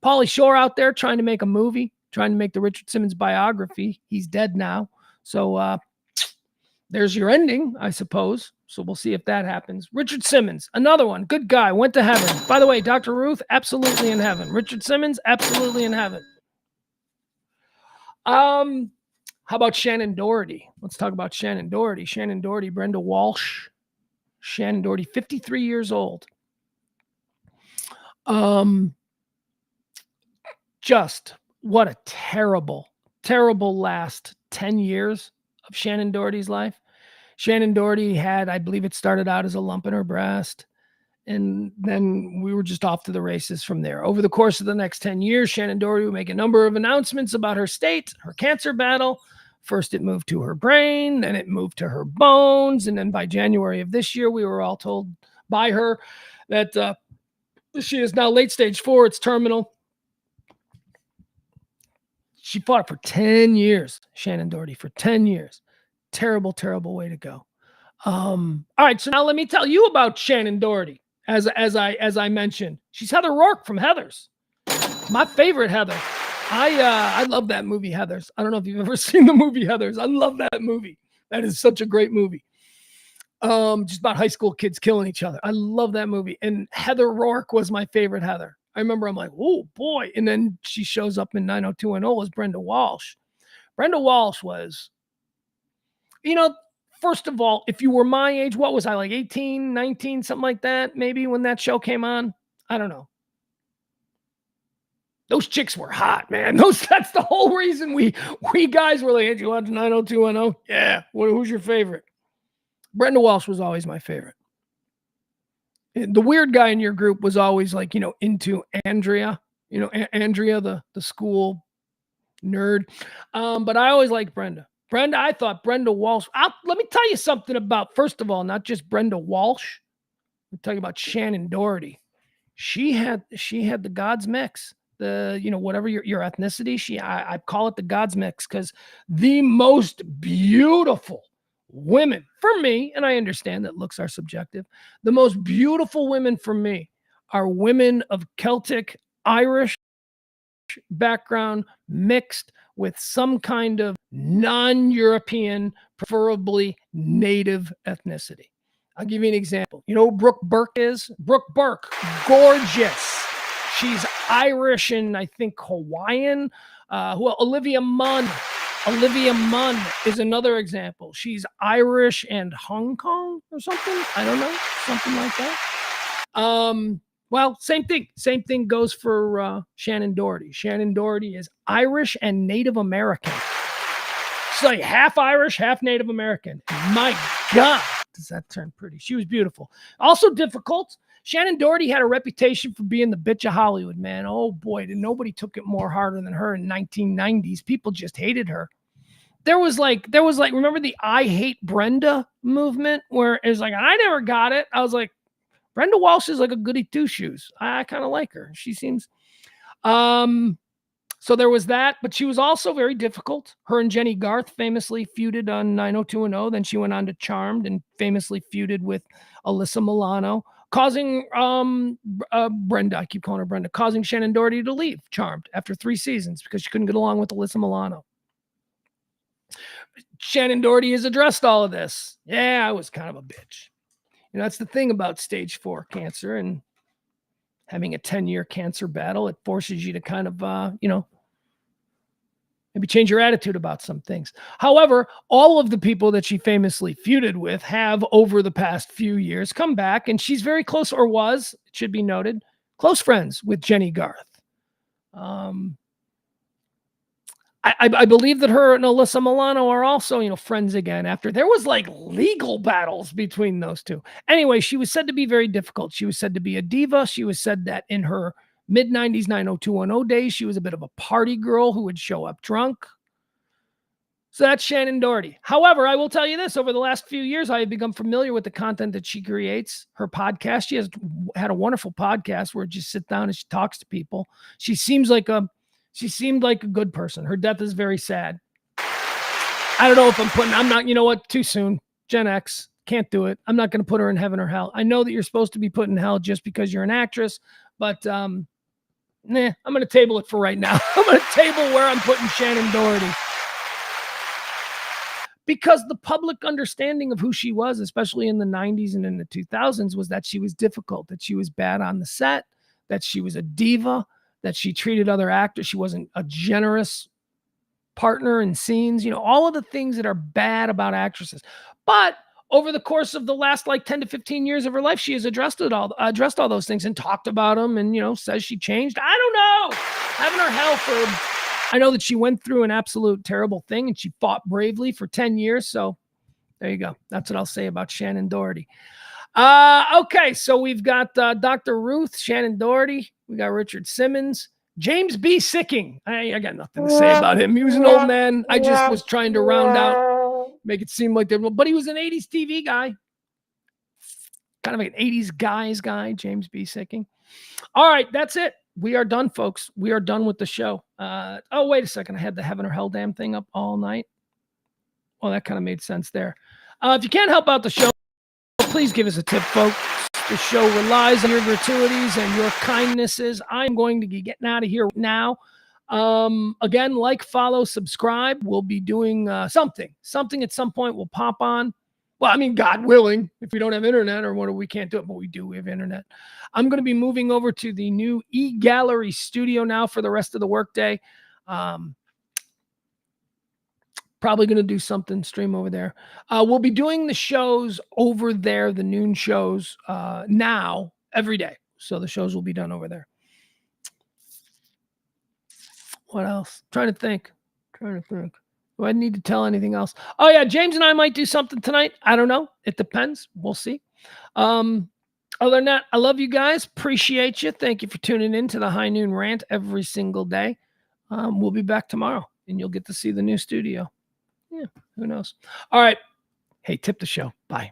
Pauly Shore out there trying to make a movie, trying to make the Richard Simmons biography. He's dead now. So there's your ending, I suppose. So we'll see if that happens. Richard Simmons, another one. Good guy. Went to heaven. By the way, Dr. Ruth, absolutely in heaven. Richard Simmons, absolutely in heaven. How about Shannen Doherty? Let's talk about Shannen Doherty. Shannen Doherty, Brenda Walsh. Shannen Doherty, 53 years old. Just what a terrible, terrible last 10 years of Shannen Doherty's life. Shannen Doherty had, I believe it started out as a lump in her breast, and then we were just off to the races from there. Over the course of the next 10 years, Shannen Doherty would make a number of announcements about her state, her cancer battle. First, it moved to her brain, then it moved to her bones, and then by January of this year, we were all told by her that she is now late stage 4. It's terminal. She fought for 10 years, Shannen Doherty, for 10 years. Terrible, terrible way to go. All right, so now let me tell you about Shannen Doherty. As I mentioned, she's Heather Rourke from Heathers. My favorite Heather. I love that movie Heathers. I don't know if you've ever seen the movie Heathers. I love that movie. That is such a great movie. Just about high school kids killing each other. I love that movie. And Heather Rourke was my favorite Heather. I remember I'm like, oh boy. And then she shows up in 90210 as Brenda Walsh. Brenda Walsh was, first of all, if you were my age, what was I, like 18, 19, something like that, maybe when that show came on? I don't know. Those chicks were hot, man. That's the whole reason we guys were like, hey, do you watch 90210? Yeah. Who's your favorite? Brenda Walsh was always my favorite. The weird guy in your group was always like, into Andrea, Andrea, the school nerd. But I always liked Brenda. I thought Brenda Walsh. Let me tell you something about, first of all, not just Brenda Walsh. I'm talking about Shannen Doherty. She had the God's mix. Whatever your ethnicity, I call it the God's mix, because the most beautiful women for me, and I understand that looks are subjective, the most beautiful women for me are women of Celtic, Irish background mixed with some kind of non-European, preferably native ethnicity. I'll give you an example. You know who Brooke Burke is? Brooke Burke, gorgeous. She's Irish and I think Hawaiian. Olivia Munn. Olivia Munn is another example. She's Irish and Hong Kong or something. I don't know. Something like that. Well, same thing. Same thing goes for Shannen Doherty. Shannen Doherty is Irish and Native American. She's like half Irish, half Native American. My God, does that turn pretty. She was beautiful. Also difficult. Shannen Doherty had a reputation for being the bitch of Hollywood, man. Oh boy, nobody took it more harder than her in 1990s. People just hated her. There was like, remember the I Hate Brenda movement where it was like, I never got it. I was like, Brenda Walsh is like a goody two shoes. I kind of like her. She seems, so there was that, but she was also very difficult. Her and Jenny Garth famously feuded on 90210. Then she went on to Charmed and famously feuded with Alyssa Milano, causing Brenda, I keep calling her Brenda, causing Shannen Doherty to leave Charmed after 3 seasons because she couldn't get along with Alyssa Milano. Shannen Doherty has addressed all of this. Yeah, I was kind of a bitch. That's the thing about stage 4 cancer and having a 10-year cancer battle. It forces you to kind of, maybe change your attitude about some things. However, all of the people that she famously feuded with have, over the past few years, come back, and she's very close, or was, it should be noted, close friends with Jenny Garth. I believe that her and Alyssa Milano are also, friends again after there was like legal battles between those two. Anyway, she was said to be very difficult. She was said to be a diva. She was said that in her mid-90s 90210 days, she was a bit of a party girl who would show up drunk. So that's Shannen Doherty. However, I will tell you this, over the last few years, I have become familiar with the content that she creates. Her podcast, she has had a wonderful podcast where she just sits down and she talks to people. She seemed like a good person. Her death is very sad. I don't know if I'm not, too soon. Gen X, can't do it. I'm not going to put her in heaven or hell. I know that you're supposed to be put in hell just because you're an actress, but I'm going to table it for right now. I'm going to table where I'm putting Shannen Doherty. Because the public understanding of who she was, especially in the 90s and in the 2000s, was that she was difficult, that she was bad on the set, that she was a diva, that she treated other actors. She wasn't a generous partner in scenes, all of the things that are bad about actresses. But over the course of the last 10 to 15 years of her life, she has addressed all those things and talked about them and, says she changed. I don't know. Having her hell for, I know that she went through an absolute terrible thing and she fought bravely for 10 years. So there you go. That's what I'll say about Shannen Doherty. Okay. So we've got Dr. Ruth, Shannen Doherty. We got Richard Simmons. James B. Sikking. I got nothing to say about him. He was an old man. I just was trying to round out, make it seem like but he was an 80s TV guy. Kind of like an 80s guy, James B. Sikking. All right, that's it. We are done, folks. We are done with the show. Oh, wait a second. I had the Heaven or Hell damn thing up all night. Well, that kind of made sense there. If you can't help out the show, please give us a tip, folks. The show relies on your gratuities and your kindnesses. I'm going to be getting out of here now. Again, follow, subscribe. We'll be doing something at some point will pop on. Well, I mean, God willing, if we don't have internet or we can't do it, but we do. We have internet. I'm going to be moving over to the new eGallery studio now for the rest of the workday. Probably going to do something, stream over there. We'll be doing the shows over there, the noon shows, now every day. So the shows will be done over there. What else? Trying to think. Do I need to tell anything else? Oh, yeah. James and I might do something tonight. I don't know. It depends. We'll see. Other than that, I love you guys. Appreciate you. Thank you for tuning in to the High Noon Rant every single day. We'll be back tomorrow, and you'll get to see the new studio. Yeah, who knows? All right. Hey, tip the show. Bye.